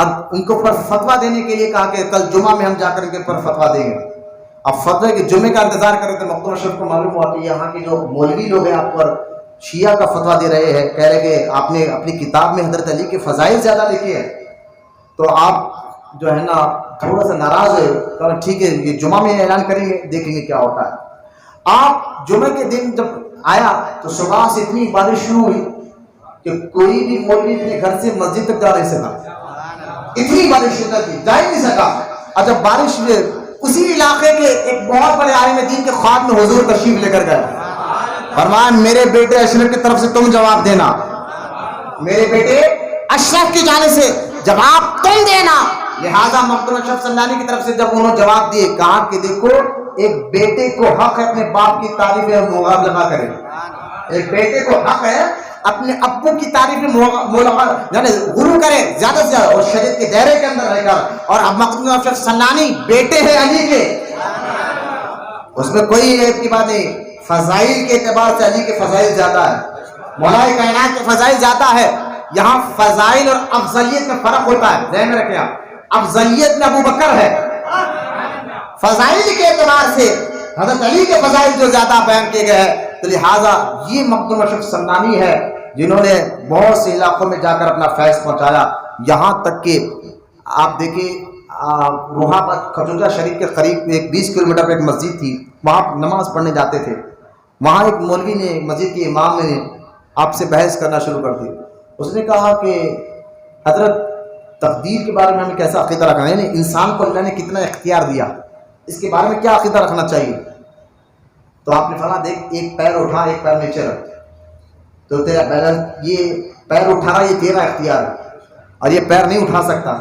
اب ان کے اوپر فتویٰ دینے کے لیے کہا کہ کل جمعہ میں ہم جا کر ان کے اوپر فتویٰ دیں گے. اب فتوے کے جمعے کا انتظار کر رہے تھے. مکتوم اشرف کو معلوم ہوا کہ یہاں کے جو مولوی لوگ ہیں آپ پر شیعہ کا فتویٰ دے رہے ہیں, کہہ رہے کہ آپ نے اپنی کتاب میں حضرت علی کے فضائل زیادہ لکھے ہیں, تو آپ جو ہے نا تھوڑا سا ناراض ہے. کہا ٹھیک ہے یہ جمعہ میں اعلان کریں گے, دیکھیں گے کیا ہوتا ہے. آپ جمعے کے دن جب آیا تو صبح سے اتنی بارش شروع ہوئی کہ کوئی بھی مولوی اپنے گھر سے مسجد تک جا نہیں سکا. اتنی بارش شدت تھی, جا ہی نہیں سکا. اور جب بارش اسی علاقے کے ایک بہت بڑے عالم دین کے خواب میں حضور تشریف لے کر گئے. فرمایا میرے بیٹے اشرف کی طرف سے تم جواب دینا, میرے بیٹے اشرف کی جانب سے جواب تم دینا. لہذا مکتوم اشرف سمنانی کی طرف سے جب انہوں نے جواب دیے, کہا کہ دیکھو ایک بیٹے کو حق ہے اپنے باپ کی تعریف میں مغالطہ کرے, ایک بیٹے کو حق ہے اپنے ابو کی تعریف میں یعنی غرور کرے زیادہ سے زیادہ, اور شریعت کے دائرے کے اندر رہ کر. اور اب مکتوم اشرف سمنانی بیٹے ہیں علی کے, اس میں کوئی عیب کی بات نہیں. فضائل کے اعتبار سے علی کے فضائل زیادہ ہے, مولا کائنات کے فضائل زیادہ ہے. یہاں فضائل اور افضلیت میں فرق ہوتا ہے, ذہن میں رکھیں آپ. افضلیت میں ابو بکر ہے, فضائل کے اعتبار سے حضرت علی کے فضائل جو زیادہ بیان کیے گئے ہیں. تو لہٰذا یہ مکتوم اشرف سمنانی ہے جنہوں نے بہت سے علاقوں میں جا کر اپنا فیض پہنچایا. یہاں تک کہ آپ دیکھیں روحا پر کھجوجہ شریف کے قریب ایک 20 کلومیٹر پہ ایک مسجد تھی, وہاں نماز پڑھنے جاتے تھے. وہاں ایک مولوی نے, مسجد کے امام نے آپ سے بحث کرنا شروع کر دی. اس نے کہا کہ حضرت تقدیر کے بارے میں ہمیں کیسا عقیدہ رکھنا ہے, یعنی انسان کو اللہ نے کتنا اختیار دیا, اس کے بارے میں کیا عقیدہ رکھنا چاہیے. تو آپ نے فرمایا دیکھ ایک پیر اٹھا ایک پیر نیچے رکھ, تو تیرا بیلنس, یہ پیر اٹھا رہا یہ تیرا اختیار ہے, اور یہ پیر نہیں اٹھا سکتا,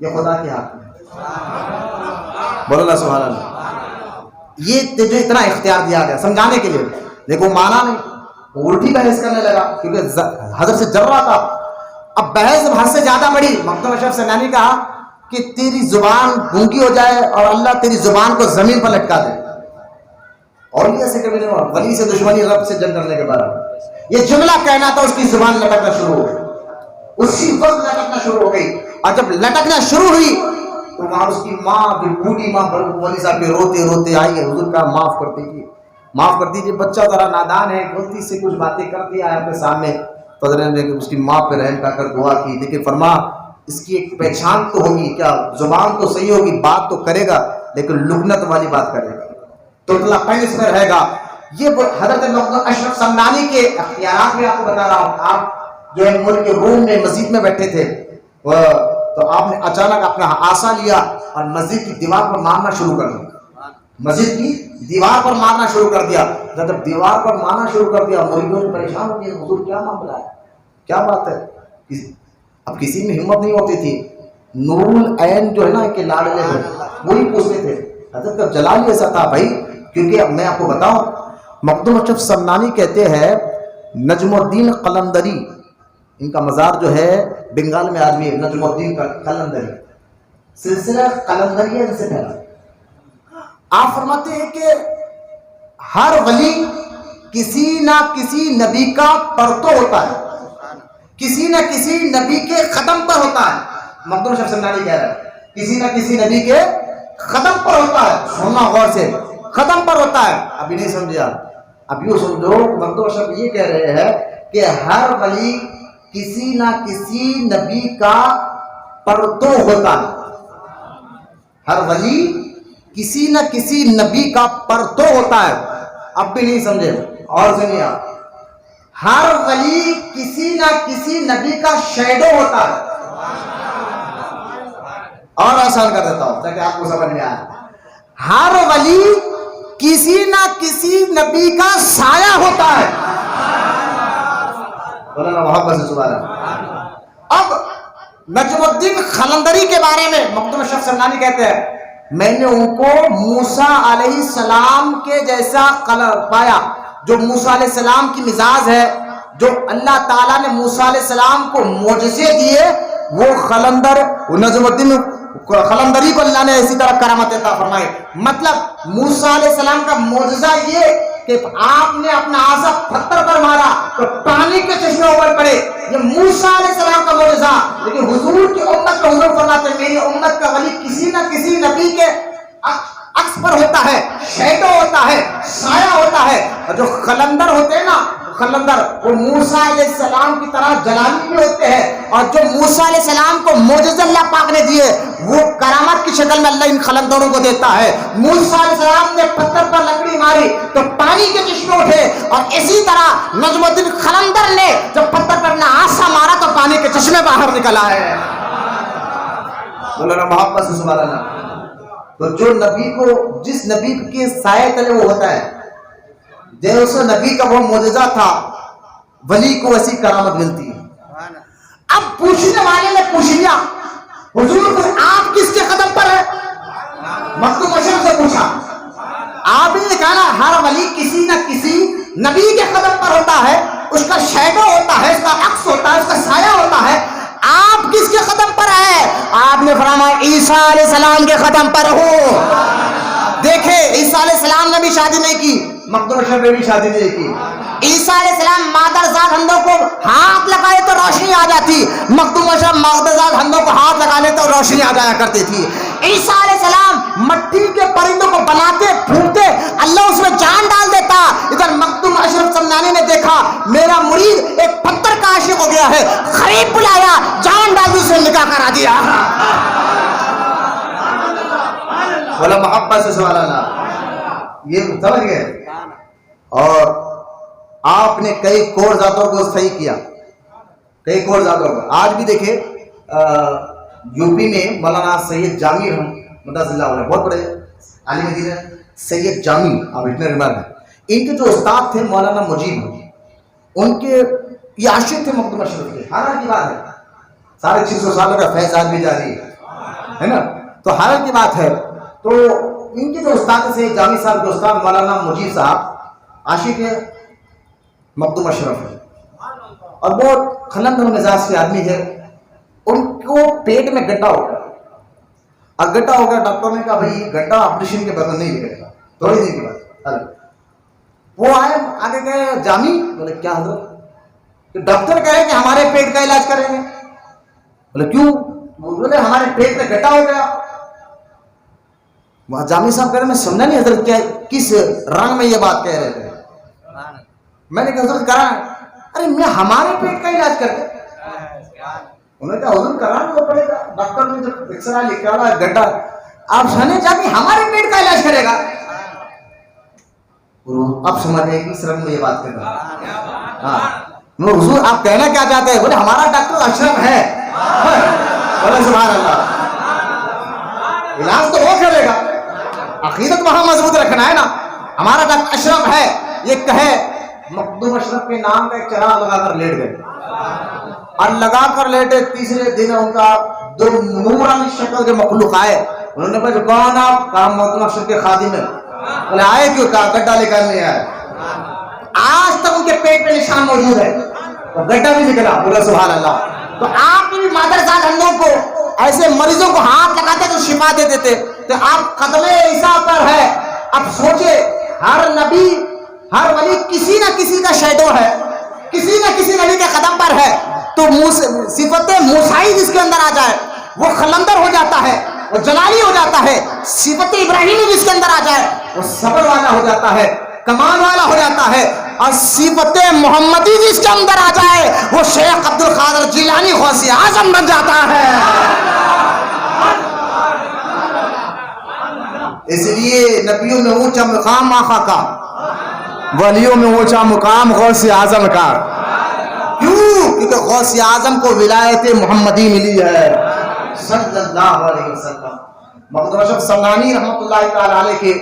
یہ خدا کے ہاتھ میں. بولو نا سبحان اللہ. یہ تجھے اتنا اختیار دیا گیا سمجھانے کے لیے, دیکھو مانا نہیں, وہ الٹی بحث کرنے لگا کیونکہ حضرت سے جر رہا تھا. اب بحث حد سے زیادہ بڑی. مکتوم اشرف سمنانی کہا کہ تیری زبان گونگی ہو جائے اور اللہ تیری زبان کو زمین پر لٹکا دے. اور یہ ایسے کبھی نہیں ہوا, ولی سے دشمنی رب سے جنگ کرنے کے بعد یہ جملہ کہنا تھا, اس کی زبان لٹکنا شروع ہو گئی, اسی وقت لٹکنا شروع ہو گئی. اور جب لٹکنا شروع ہوئی تو وہاں اس کی ماں, جو بوڑھی ماں مولوی صاحب کے روتے روتے آئی ہے, حضور کا معاف کر دیجیے, معاف کر دیجیے, بچہ ذرا نادان ہے, غلطی سے کچھ باتیں کر دیا ہے آپ کے سامنے. حضرت نے اس کی ماں پہ رحم کر دعا کی, لیکن فرما اس کی ایک پہچان تو ہوگی, کیا زبان تو صحیح ہوگی, بات تو کرے گا, لیکن لکنت والی بات کرے گا, توتلا پین اس میں رہے گا. یہ حضرت مکتوم اشرف سمنانی کے اختیارات میں آپ کو بتا رہا ہوں. آپ جو ہے ملک روم میں مسجد میں بیٹھے تھے, تو آپ نے اچانک اپنا آسا لیا اور مسجد کی دیوار پر مارنا شروع کر دیا, مسجد کی دیوار پر مارنا شروع کر دیا. جب دیوار پر مارنا شروع کر دیا مریدوں نے پریشان ہو گیا, حضور کیا معاملہ ہے, کیا بات ہے. اب کسی میں ہمت نہیں ہوتی تھی. نور العین جو ہے نا کہ لاڈلے ہیں وہی پوچھتے تھے. حضرت کا جلال ایسا تھا بھائی, کیونکہ اب میں آپ کو بتاؤں, مکتوم اشرف سمنانی کہتے ہیں نجم الدین قلندری, ان کا مزار جو ہے بنگال میں آدمی ہے, نجم الدین قلندری, سلسلہ قلندریہ ان سے پہلا. آپ فرماتے ہیں کہ ہر ولی کسی نہ کسی نبی کا پرتو ہوتا ہے, کسی نہ کسی نبی کے قدم پر ہوتا ہے. مکتوم اشرف سمنانی کہہ رہا ہے کسی نہ کسی نبی کے قدم پر ہوتا ہے. سننا غور سے, قدم پر ہوتا ہے. ابھی نہیں سمجھا, اب یوں سمجھو, مکتوم اشرف یہ کہہ رہے ہیں کہ ہر ولی کسی نہ کسی نبی کا پرتو ہوتا ہے, ہر ولی کسی نہ کسی نبی کا پرتو ہوتا ہے. اب بھی نہیں سمجھے, اور سنیے آپ, ہر ولی کسی نہ کسی نبی کا شیڈو ہوتا ہے. اور آسان کر دیتا ہوں تاکہ آپ کو سمجھ میں آئے. ہر ولی کسی نہ کسی نبی کا سایہ ہوتا ہے. محبت سے سبحان اللہ. اب نجم الدین قلندری کے بارے میں مکتوم اشرف سمنانی کہتے ہیں میں نے ان کو موسیٰ علیہ السلام کے جیسا پایا. جو موسیٰ علیہ السلام کی مزاج ہے, جو اللہ تعالیٰ نے موسیٰ علیہ السلام کو معجزے دیے, وہ قلندر نجم الدین قلندری کو اللہ نے اسی طرح کرامت عطا فرمائی. مطلب موسیٰ علیہ السلام کا معجزہ یہ کہ آپ نے اپنا آسا پتھر پر مارا تو پانی کے چشمے اوپر پڑے. یہ موسیٰ علیہ السلام کا معجزہ. لیکن حضور کی امت کا حضور فرماتے ہیں میری امت کا ولی کسی نہ کسی نبی کے عکس پر ہوتا ہے, شیڈو ہوتا ہے, سایہ ہوتا ہے. اور جو قلندر ہوتے ہیں نا, قلندر وہ موسیٰ علیہ السلام کی طرح جلالی بھی ہوتے ہیں. اور جو موسیٰ علیہ السلام کو معجزہ اللہ پاک نے دیے وہ کرامت کی شکل میں اللہ ان قلندروں کو دیتا ہے. موسیٰ علیہ السلام نے پتھر پر لکڑی ماری تو پانی کے چشمے اٹھے, اور اسی طرح نجم الدین قلندر نے جب پتھر پر اپنا آسا مارا تو پانی کے چشمے باہر نکل آئے. مولانا محبت سے سبحان اللہ. تو جو نبی کو, جس نبی کے سائے تلے وہ ہوتا ہے, جیسے نبی کا وہ معجزہ تھا ولی کو ویسی کرامت ملتی ہے. اب پوچھنے والے نے پوچھ لیا حضور آپ کس کے قدم پر ہے؟ مکتوم اشرف سے پوچھا. آپ نے کہا نا ہر ولی کسی نہ کسی نبی کے قدم پر ہوتا ہے, اس کا شیڈو ہوتا ہے, اس کا عکس ہوتا ہے, اس کا سایہ ہوتا ہے. آپ کس کے قدم پر ہے؟ آپ نے فرمایا عیسیٰ علیہ السلام کے قدم پر ہو. دیکھیں عیسیٰ علیہ السلام نے بھی شادی نہیں کی, مخدوم اشرف نے بھی شادی نہیں کی. عیسیٰ علیہ السلام مادرزاد ہندوں کو ہاتھ لگائے تو روشنی آ جاتی, مخدوم اشرف مادرزاد ہندوں کو ہاتھ لگانے تو روشنی آ جایا کرتی تھی. عیسیٰ علیہ السلام مٹی کے پرندوں کو بناتے پھونکتے اللہ اس میں جان ڈال دیتا. ادھر مخدوم اشرف سمنانی نے دیکھا میرا مرید ایک پتھر کا عاشق ہو گیا ہے, خریب بلایا, جان ڈال دی, اسے نکاح کرا دیا. بولا محبت سے سوال اللہ, یہ سمجھ گئے. اور آپ نے کئی کور ذاتوں کو صحیح کیا, کئی کور ذاتوں کو. آج بھی دیکھیں یو پی میں مولانا سید جامی رحمۃ اللہ علیہ بہت بڑے عالم دین ہیں, سید جامی, آپ اتنے ریمارک ہیں. ان کے جو استاد تھے مولانا مجیب, ان کے یہ عاشق تھے مخدوم اشرف کے. حالانکہ کی بات ہے 650 سالوں کا فیض آج بھی جاری ہے نا, تو حالانکہ کی بات ہے. تو ان کے جو استاد سے جامی صاحب کے استاد مولانا مجیب صاحب عاشق ہے مخدوم اشرف ہے, اور بہت قلندر مزاج کے آدمی ہے. ان کو پیٹ میں گڈھا ہو گیا, اور گڈھا ہو گیا, ڈاکٹر نے کہا بھائی گڈھا آپریشن کے بغیر نہیں نکلے گا, تھوڑی دن کی بات. وہ آئے آگے گئے جامی, بولے کیا حضرت؟ تو ڈاکٹر کہہ رہے کہ ہمارے پیٹ کا علاج کریں گے. بولے کیوں؟ بولے ہمارے پیٹ میں گڈھا ہو گیا. وہاں جامی صاحب کہہ رہے میں سمجھا نہیں حضرت کیا کس رنگ میں یہ بات کہہ رہے تھے. میں نے کہا حضرت کرا, ارے میں ہمارے پیٹ کا علاج کرتے. انہوں نے کہا حضور کرانا تو پڑے گا, ڈاکٹر نے جب ایکسرا نکالا گڈھا, آپ سنے جامی ہمارے پیٹ کا علاج کرے گا. اب سمجھ گئے کس رنگ میں یہ بات کر رہا. ہاں حضور آپ کہنا کیا چاہتے ہیں؟ بولے ہمارا ڈاکٹر اشرف ہے. بولے سبحان اللہ, علاج تو وہ کرے گا, عقیدت وہاں مضبوط رکھنا ہے نا. ہمارا ڈاکٹر اشرف ہے یہ کہے. مخدوم اشرف کے نام کا ایک چراغ لگا کر لیٹ گئے, اور لگا کر لیٹے. تیسرے دن ان کا دو نورانی شکل کے مخلوق آئے. انہوں نے کہا کون آپ؟ کہا مخدوم اشرف کے خادم ہیں. بولے آئے کیوں؟ کہا گڈھا نکالنے آئے. آج تک ان کے پیٹ پہ نشان موجود ہے, گڈھا بھی نکلا. بولے سبحان اللہ. تو آپ بھی مادرزاد ہندوں کو ایسے مریضوں کو ہاتھ لگاتے تو شفا دے دیتے. تو آپ قدم عیسیٰ پر ہے. اب سوچے ہر نبی ہر ولی کسی نہ کسی کا شیڈو ہے, کسی نہ کسی نبی کے قدم پر ہے. تو صفت موسیٰ جس کے اندر آ جائے وہ قلندر ہو جاتا ہے, وہ جلالی ہو جاتا ہے. صفت ابراہیمی جس کے اندر آ جائے وہ صبر والا ہو جاتا ہے, کمال والا ہو جاتا ہے. اور صفت محمدی جس کے اندر آ جائے وہ شیخ عبد القادر جیلانی غوث اعظم بن جاتا ہے. اس لیے نبیوں میں اونچا مقام آقا کا, ولیوں میں اونچا مقام غوث اعظم کا. کیوں؟ کیونکہ غوث اعظم کو ولایت محمدی ملی ہے صلی اللہ علیہ وسلم. مخدوم اشرف سمنانی رحمۃ اللہ تعالی علیہ کے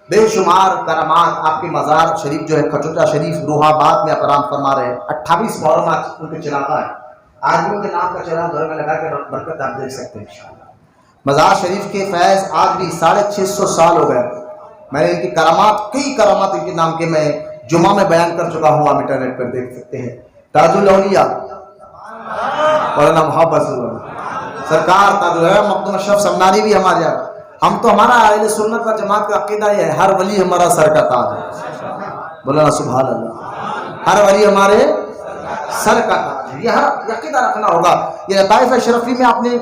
بے شمار کرامات. آپ کے مزار شریف جو ہے کھچوٹا شریف روح آباد میں اکرام فرما رہے ہیں. 28 محرم ان کے چراغ ہے. آج بھی ان کے نام کا چراغ گھر میں لگا کے برکت آپ دیکھ سکتے ہیں انشاءاللہ. مزار شریف کے فیض آج بھی 650 سال ہو گئے. میں نے ان کی کرامات, کئی کرامات ان کے نام کے میں جمعہ میں بیان کر چکا ہوں, آپ انٹرنیٹ پر دیکھ سکتے ہیں. تاج الاولیاء مولانا محبت سرکار تاج الاولیاء مخدوم اشرف سمنانی بھی ہمارے یہاں. ہم تو ہمارا اہل سنت و جماعت کا عقیدہ یہ ہے ہر ولی ہمارا سر کا تاج ہے. بولا سبحان اللہ. ہر ولی ہمارے سر کا تاج ہے. یہ ہر عقیدہ رکھنا ہوگا. یہ لطائف اشرفی میں آپ نے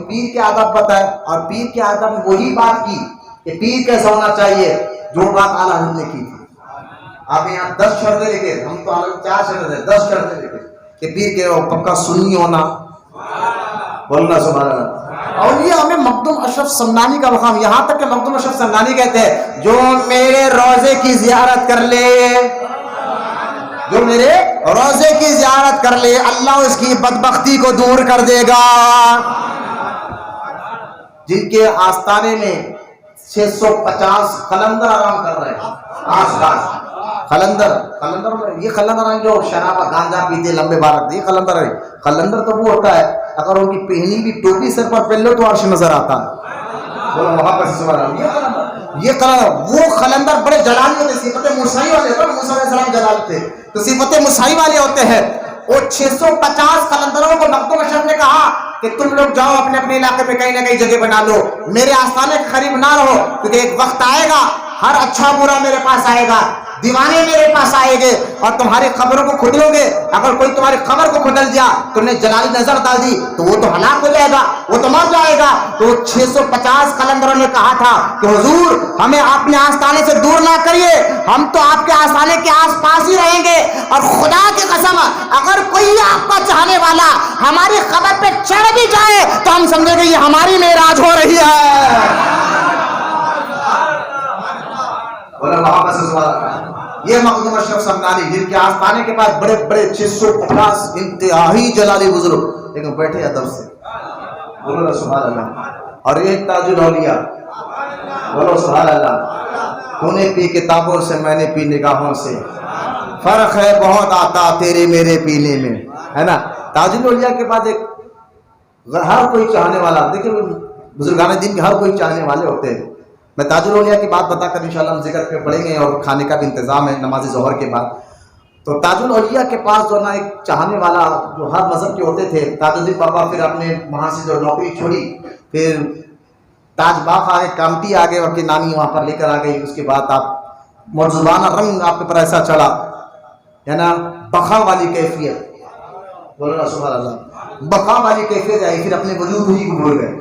پیر کے آداب بتائے اور پیر کے آداب میں وہی بات کی کہ پیر کیسا ہونا چاہیے جو بات اعلیٰ حضرت نے کی تھی. آپ یہاں 10 شرطیں لکھے, ہم تو 4 شرطیں 10 شرطیں لکھے کہ پیر کے پکا سنی ہونا. بولنا سبحان اللہ. اور یہ ہمیں مخدوم اشرف سمنانی کا مقام, یہاں تک کہ مخدوم اشرف سمنانی کہتے ہیں جو میرے روزے کی زیارت کر لے, جو میرے روزے کی زیارت کر لے اللہ اس کی بدبختی کو دور کر دے گا. جن کے آستانے میں 650 قلندر آرام کر رہے ہیں آس پاس. قلندر یہ قلندر ہیں جو شراب گانجا پیتے لمبے بال رکھتے, یہ قلندر ہے. قلندر تو وہ ہوتا ہے اگر ان کی پہنی بھی ٹوپی سر پر پہن لو تو عرش نظر آتا ہے. یہ قلندر وہ قلندر بڑے جلالی ہوتے, صفت موسیٰ والے ہوتے ہیں. موسیٰ علیہ السلام جلال تھے تو صفت موسیٰ والے ہوتے ہیں. وہ 650 قلندروں کو مخدوم اشرف نے کہا کہ تم لوگ جاؤ اپنے اپنے علاقے میں کہیں نہ کہیں جگہ بنا لو, میرے آستانے کے قریب نہ رہو, کیونکہ ایک وقت آئے گا ہر اچھا برا میرے پاس آئے گا, دیوانے میرے پاس آئے گے اور تمہاری قبروں کو کھدلو گے. اگر کوئی تمہاری قبر کو کھدل دیا, تم نے جلالی نظر ڈال دی تو وہ تو ہلاک ہو جائے گا, وہ تو مر جائے گا. تو 650 قلندروں نے کہا تھا کہ حضور ہمیں اپنے آستانے سے دور نہ کریے, ہم تو آپ کے آستانے کے آس پاس ہی رہیں گے. اور خدا کی قسم اگر کوئی آپ کا چاہنے والا ہماری قبر پہ چڑھ بھی جائے تو ہم سمجھیں گے یہ ہماری معراج ہو رہی ہے. یہ مخدوم اشرف سمنانی جن کے آستانے کے پاس بڑے بڑے 650 انتہائی جلالی بزرگ لیکن بیٹھے ادب سے. بولو سبحان اللہ. اور ایک تاج الاولیاء, بولو سبحان اللہ. تو نے پی کتابوں سے میں نے پی نگاہوں سے, فرق ہے بہت آتا تیرے میرے پینے میں, ہے نا. تاج الاولیاء کے بعد ایک ہر کوئی چاہنے والا, دیکھیں بزرگان دین کے ہر کوئی چاہنے والے ہوتے ہیں. میں تاج الاولیاء کی بات بتا کر انشاءاللہ ہم ذکر پہ پڑھیں گے اور کھانے کا بھی انتظام ہے نماز ظہر کے بعد. تو تاج الاولیاء کے پاس جو نا ایک چاہنے والا جو ہر مذہب کے ہوتے تھے, تاج الدین بابا پھر اپنے وہاں سے جو نوکری چھوڑی پھر تاج باغ آئے, کامٹی آ گئے, آپ کی نانی وہاں پر لے کر آ گئی. اس کے بعد آپ موجودانہ رنگ آپ کے پر ایسا چڑھا ہے نا, بقا والی کیفیت, بولنا سبحان اللہ, بقا والی کیفیت آئی. پھر اپنے وجود ہی کو بھول گئے,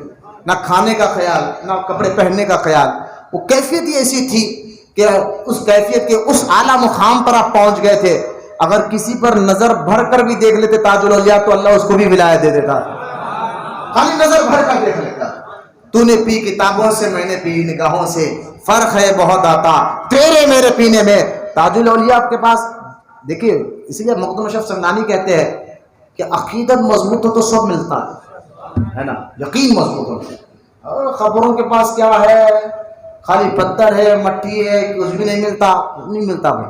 نہ کھانے کا خیال نہ کپڑے پہننے کا خیال. وہ کیفیت ہی ایسی تھی کہ اس کیفیت کے اس اعلیٰ مقام پر آپ پہنچ گئے تھے. اگر کسی پر نظر بھر کر بھی دیکھ لیتے تاج الاولیاء تو اللہ اس کو بھی ولایت دے دیتا, خالی نظر بھر کر دیکھ لیتا. تو نے پی کتابوں سے میں نے پی نگاہوں سے, فرق ہے بہت آتا تیرے میرے پینے میں. تاج الاولیاء آپ کے پاس دیکھیے, اسی لیے مخدوم اشرف سمنانی کہتے ہیں کہ عقیدت مضبوط ہو تو سب ملتا ہے نا, یقین مضبوط ہو. اور خبروں کے پاس کیا ہے, خالی پتھر ہے مٹی ہے, کچھ بھی نہیں ملتا بھائی.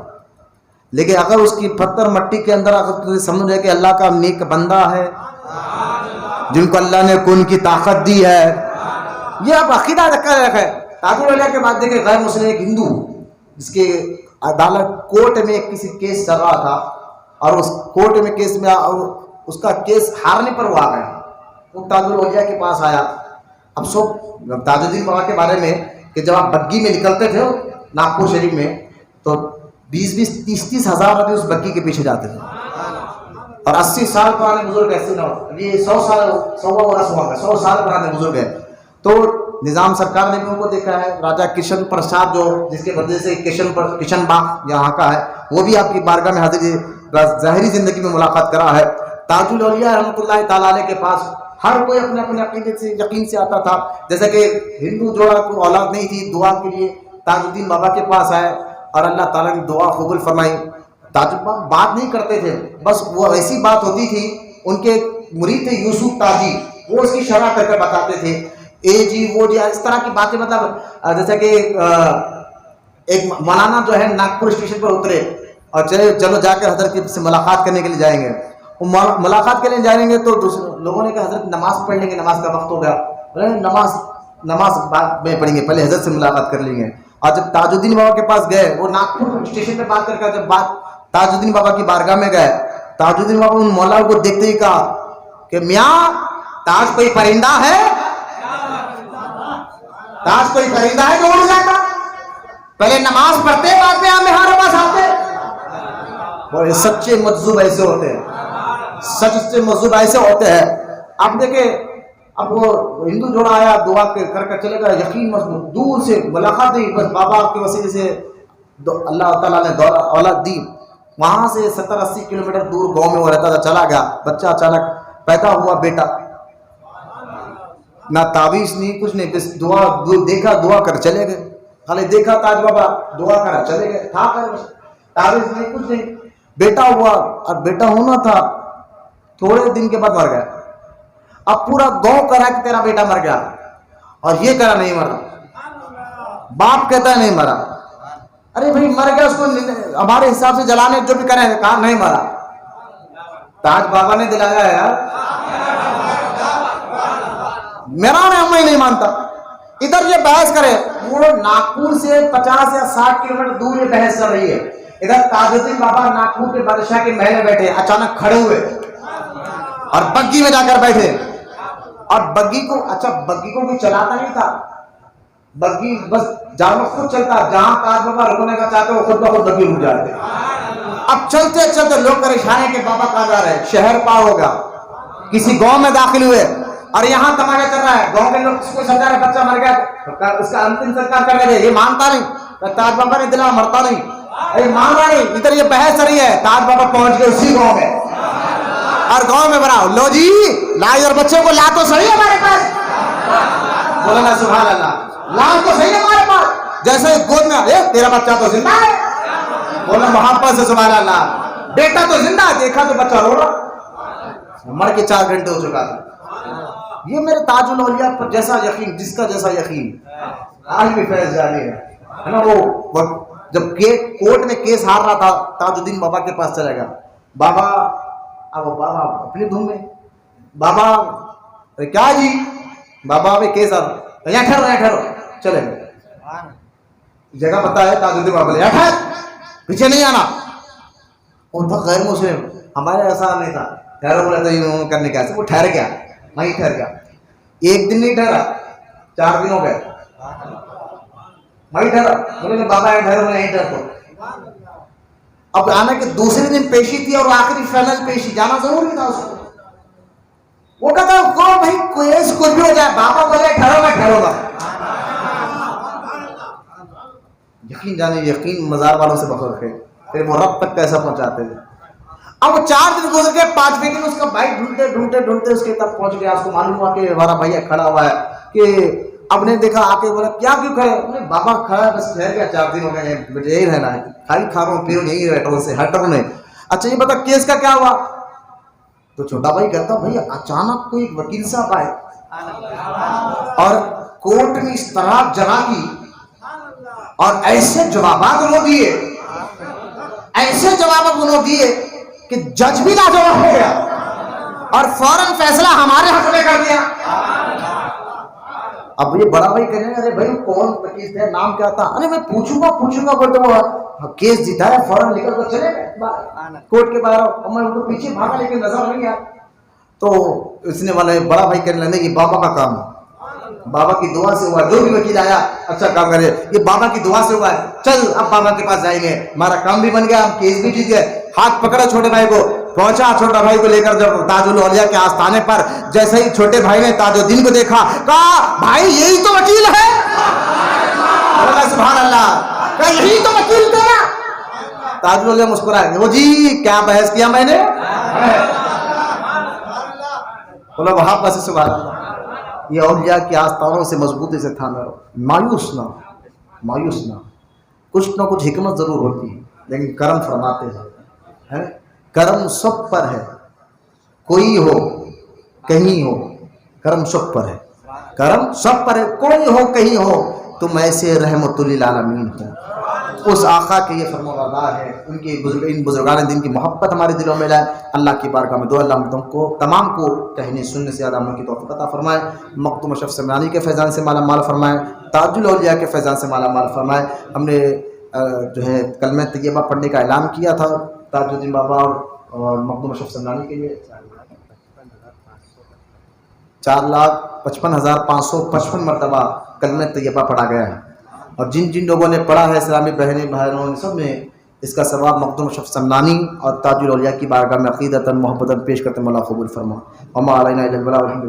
لیکن اگر اس کی پتھر مٹی کے اندر اگر تجھے سمجھ ہے کہ اللہ کا نیک بندہ ہے جن کو اللہ نے کن کی طاقت دی ہے, یہ آپ عقیدہ رکھا ہے. تاج الاولیاء کے بعد دیکھیں غیر مسلم ایک ہندو جس کے عدالت کورٹ میں کسی کیس چل رہا تھا اور اس کورٹ میں کیس میں اس کا کیس ہارنے پر وہ آ گیا. وہ تاج الاولیاء کے پاس آیا. اب سب تاج الدین بابا کے بارے میں کہ جب آپ بگی میں نکلتے تھے ناگپور شریف میں تو 20-30 ہزار آدمی اس بگی کے پیچھے جاتے تھے. اور 80 سال پرانے بزرگ ایسے نہ ہو, یہ 100 سال پرانے بزرگ ہیں. تو نظام سرکار نے بھی ان کو دیکھا ہے. راجہ کشن پرساد جو جس کے بدلے سے کشن باغ یہاں کا ہے, وہ بھی آپ کی بارگاہ میں حاضر ظاہری زندگی میں ملاقات کرا ہے. تاج الاولیاء رحمۃ اللہ تعالیٰ علیہ کے پاس ہر کوئی اپنے اپنے عقیدے سے یقین سے آتا تھا. جیسے کہ ہندو جوڑا کو اولاد نہیں تھی, دعا کے لیے تاج الدین بابا کے پاس آئے اور اللہ تعالیٰ نے دعا قبول فرمائی. تاج بابا بات نہیں کرتے تھے, بس وہ ایسی بات ہوتی تھی. ان کے مرید تھے یوسف تاجی, وہ اس کی شرح کر کے بتاتے تھے, اے جی وہ جی, اس طرح کی باتیں. مطلب جیسے کہ ایک مولانا جو ہے ناگپور اسٹیشن پر اترے اور چلو جا کر حضرت سے ملاقات کرنے کے لیے جائیں گے. وہ ملاقات کے لیے جائیں گے تو دوسرے لوگوں نے کہا حضرت نماز پڑھ لیں گے, نماز کا وقت ہو گیا. نماز بعد میں پڑھیں گے, پہلے حضرت سے ملاقات کر لیں گے. اور جب تاج الدین بابا کے پاس گئے, وہ ناگپور اسٹیشن پہ بات کر کے جب تاج الدین بابا کی بارگاہ میں گئے, تاج الدین بابا ان مولا کو دیکھتے ہی کہا کہ میاں تاج کوئی پرندہ ہے, تاج کوئی پرندہ ہے جو اڑ جاتا, پہلے نماز پڑھتے بعد میں ہمیں ہر پاس آتے. اور سچے مجذوب ایسے ہوتے ہیں, سچے مجذوب ایسے ہوتے ہیں. آپ دیکھیں اب وہ ہندو جوڑا آیا, دعا کر چلے گا, یقین مضبوط, دور سے ملاقات نہیں, بس بابا کے وسیلے سے اللہ تعالیٰ نے اولاد دی. وہاں سے 70-80 کلومیٹر دور گاؤں میں وہ رہتا تھا, چلا گیا, بچہ اچانک پیدا ہوا بیٹا, نہ تعویذ نہیں کچھ نہیں, بس دعا دیکھا, دعا کر چلے گئے. خالی دیکھا تاج بابا, دعا کرا چلے گئے, تھا تعویذ نہیں کچھ نہیں. بیٹا ہوا, اور بیٹا ہونا تھا, تھوڑے دن کے بعد مر گیا. اب پورا گاؤں کہہ رہا کہ تیرا بیٹا مر گیا, اور یہ کہہ رہا نہیں مرا. باپ کہتا ہے نہیں مرا. ارے بھائی مر گیا, اس کو ہمارے حساب سے جلانے جو بھی کریں, کہا نہیں مرا. تاج بابا نے دلایا ہے یار, میرا میں نہیں مانتا. ادھر یہ بحث کرے, وہ ناگپور سے 50 یا 60 کلومیٹر دور یہ بحث چل رہی ہے. ادھر تاج الدین بابا ناگپور کے بادشاہ کے محل میں بیٹھے, اچانک کھڑے ہوئے اور بگی میں جا کر بیٹھے. اور بگی کو, اچھا بگی کو کوئی چلاتا نہیں تھا, بگی بس جانور خود چلتا, جہاں تاج بابا رکنے کا چاہتے وہ خود بخود بگی رک جاتے. اب چلتے چلتے لوگ پریشان ہیں کہ بابا کہاں جا رہے ہیں, شہر پار ہوگا, کسی گاؤں میں داخل ہوئے, اور یہاں تماشا چل رہا ہے. گاؤں کے لوگ اس کو سمجھا رہے بچہ مر گیا, اس کا انتم سنسکار کر رہے, یہ مانتا نہیں. تاج بابا نے دلا مرتا نہیں, یہ مان رہا نہیں. ادھر یہ بحث رہی ہے, تاج بابا پہنچ گئے اسی گاؤں میں, اور گاؤں میں بناؤ لو جی لائی, اور بچے کو لا تو صحیح ہمارے پاس, بولا نا سبحان اللہ, لا تو صحیح ہمارے پاس. جیسے گود میں تیرا بچہ تو زندہ ہے, بولا محبت سے سبحان اللہ, بیٹا تو زندہ ہے. دیکھا تو بچہ رو رہا, مر کے 4 گھنٹے ہو چکا تھا. یہ میرے تاج الاولیاء پر جیسا یقین, جس کا جیسا یقین, آج بھی فیض جاری ہے نا. وہ جب کورٹ میں کیس ہار رہا تھا, تاج الدین بابا کے پاس چلے گا. بابا, اب بابا اپنی دھوم میں, بابا کیا جی, بابا بھی کیس ہار, یہاں ٹھہرو چلے گئے. جگہ پتا ہے تاج الدین بابا, یہاں ٹھہر, پیچھے نہیں آنا. وہ تھا غیر مسلم, ہمارے ایسا نہیں تھا, ٹھہرو بولے تو کرنے کا, وہ ٹھہر گیا, وہیں ٹھہر گیا. 1 دن نہیں ٹھہرا, 4 دن ہو گئے, وہیں ٹھہرا. بولے بابا یہاں ٹھہرو, یہیں ٹھہر تو. اب آنا کہ دوسرے دن پیشی تھی, اور آخری فائنل پیشی, جانا ضروری تھا اس کو. وہ کہتا بھائی کچھ بھی ہو جائے, بابا بولے ٹھہرو, میں ٹھہروں گا. یقین جانے, یقین مزار والوں سے بخور رکھے, پھر وہ رب تک کیسا پہنچاتے تھے. اب وہ 4 دن گزر گئے, 5ویں دن اس کا بھائی ڈھونڈتے اس کے تک پہنچ گیا. اس کو معلوم ہوا کہ ہمارا بھائی کھڑا ہوا ہے. کہ اب نے دیکھا, آ کے بولا کیا کیوں کھڑے, بابا کھڑا ہے, بس ٹھہر گیا, 4 دن ہو گئے, بیٹے یہی رہنا ہے, خالی کھا رہا ہوں پھر یہی بیٹھا ہوں, سے ہٹ رہا نہیں. اچھا یہ بتا کیس کا کیا ہوا. تو چھوٹا بھائی کہتا بھائی اچانک کوئی وکیل صاحب آئے, اور کورٹ میں اس طرح جگہ کی, اور ایسے جوابات انہوں دیے, ایسے جوابات انہوں دیے کہ جج بھی لاجواب ہو گیا, اور فوراً فیصلہ ہمارے حق میں کر دیا. اب یہ بڑا بھائی کہنے ارے بھائی کون وکیل تھے, نام کیا تھا, ارے میں پوچھوں گا بولتے وہ کیس جیتا ہے, فوراً نکل کر چلے گئے کورٹ کے باہر. اور میں ان کو پیچھے بھاگا لیکن نظر نہیں آیا. تو اس نے والے بڑا بھائی کہنے لگے یہ بابا کا کام ہے, بابا کی دعا سے ہوا, جو بھی وکیل آیا اچھا کام کرے, یہ بابا کی دعا سے ہوا ہے, چل اب بابا کے پاس جائیں گے, ہمارا کام بھی بن گیا, ہم کیس بھی جیت گئے. ہاتھ پکڑا چھوٹے بھائی کو, پہنچا چھوٹا بھائی کو لے کر جب تاج الاولیاء کے آستانے پر. جیسے ہی چھوٹے بھائی نے تاج الدین کو دیکھا, کہا بھائی یہی تو وکیل ہے. سبحان اللہ, کہا یہی تو وکیل تھے. تاج الاولیاء مسکرائے, وہ جی کیا بحث کیا میں نے, بولا وہاں پر سے سبحان اللہ. یہ اولیاء کے آستانوں سے مضبوطی سے تھامے رہو, مایوس نہ, کچھ نہ کچھ حکمت ضرور ہوتی ہے, لیکن کرم فرماتے ہیں. کرم سب پر ہے, کوئی ہو کہیں ہو, کرم سب پر ہے, کرم سب پر ہے, کوئی ہو کہیں ہو, تم ایسے رحمت للعالمین ہو. اس آقا کے یہ فرما بردار ہے, ان بزرگان دین کی محبت ہمارے دلوں میں لائے. اللہ کی بارگاہ میں دعا اللہ ہم کو تمام کو کہنے سننے سے زیادہ عمل کی توفیق عطا فرمائے. مختوم اشرف سمنانی کے فیضان سے مالا مال فرمائے, تاج الاولیاء کے فیضان سے مالا مال فرمائے. ہم نے جو ہے کلمہ طیبہ پڑھنے کا اعلان کیا تھا تاج الدین بابا اور مختوم اشرف سمنانی کے لیے. 4,55,555 مرتبہ کلمہ طیبہ پڑھا گیا ہے. اور جن لوگوں نے پڑھا ہے, اسلامی بہنیں بھائیوں, سب نے اس کا ثواب مخدوم اشرف سمنانی اور تاج الاولیاء کی بارگاہ میں عقیدتاً محبتاً پیش کرتے مولا قبول فرما. وما علینا الا البلاغ.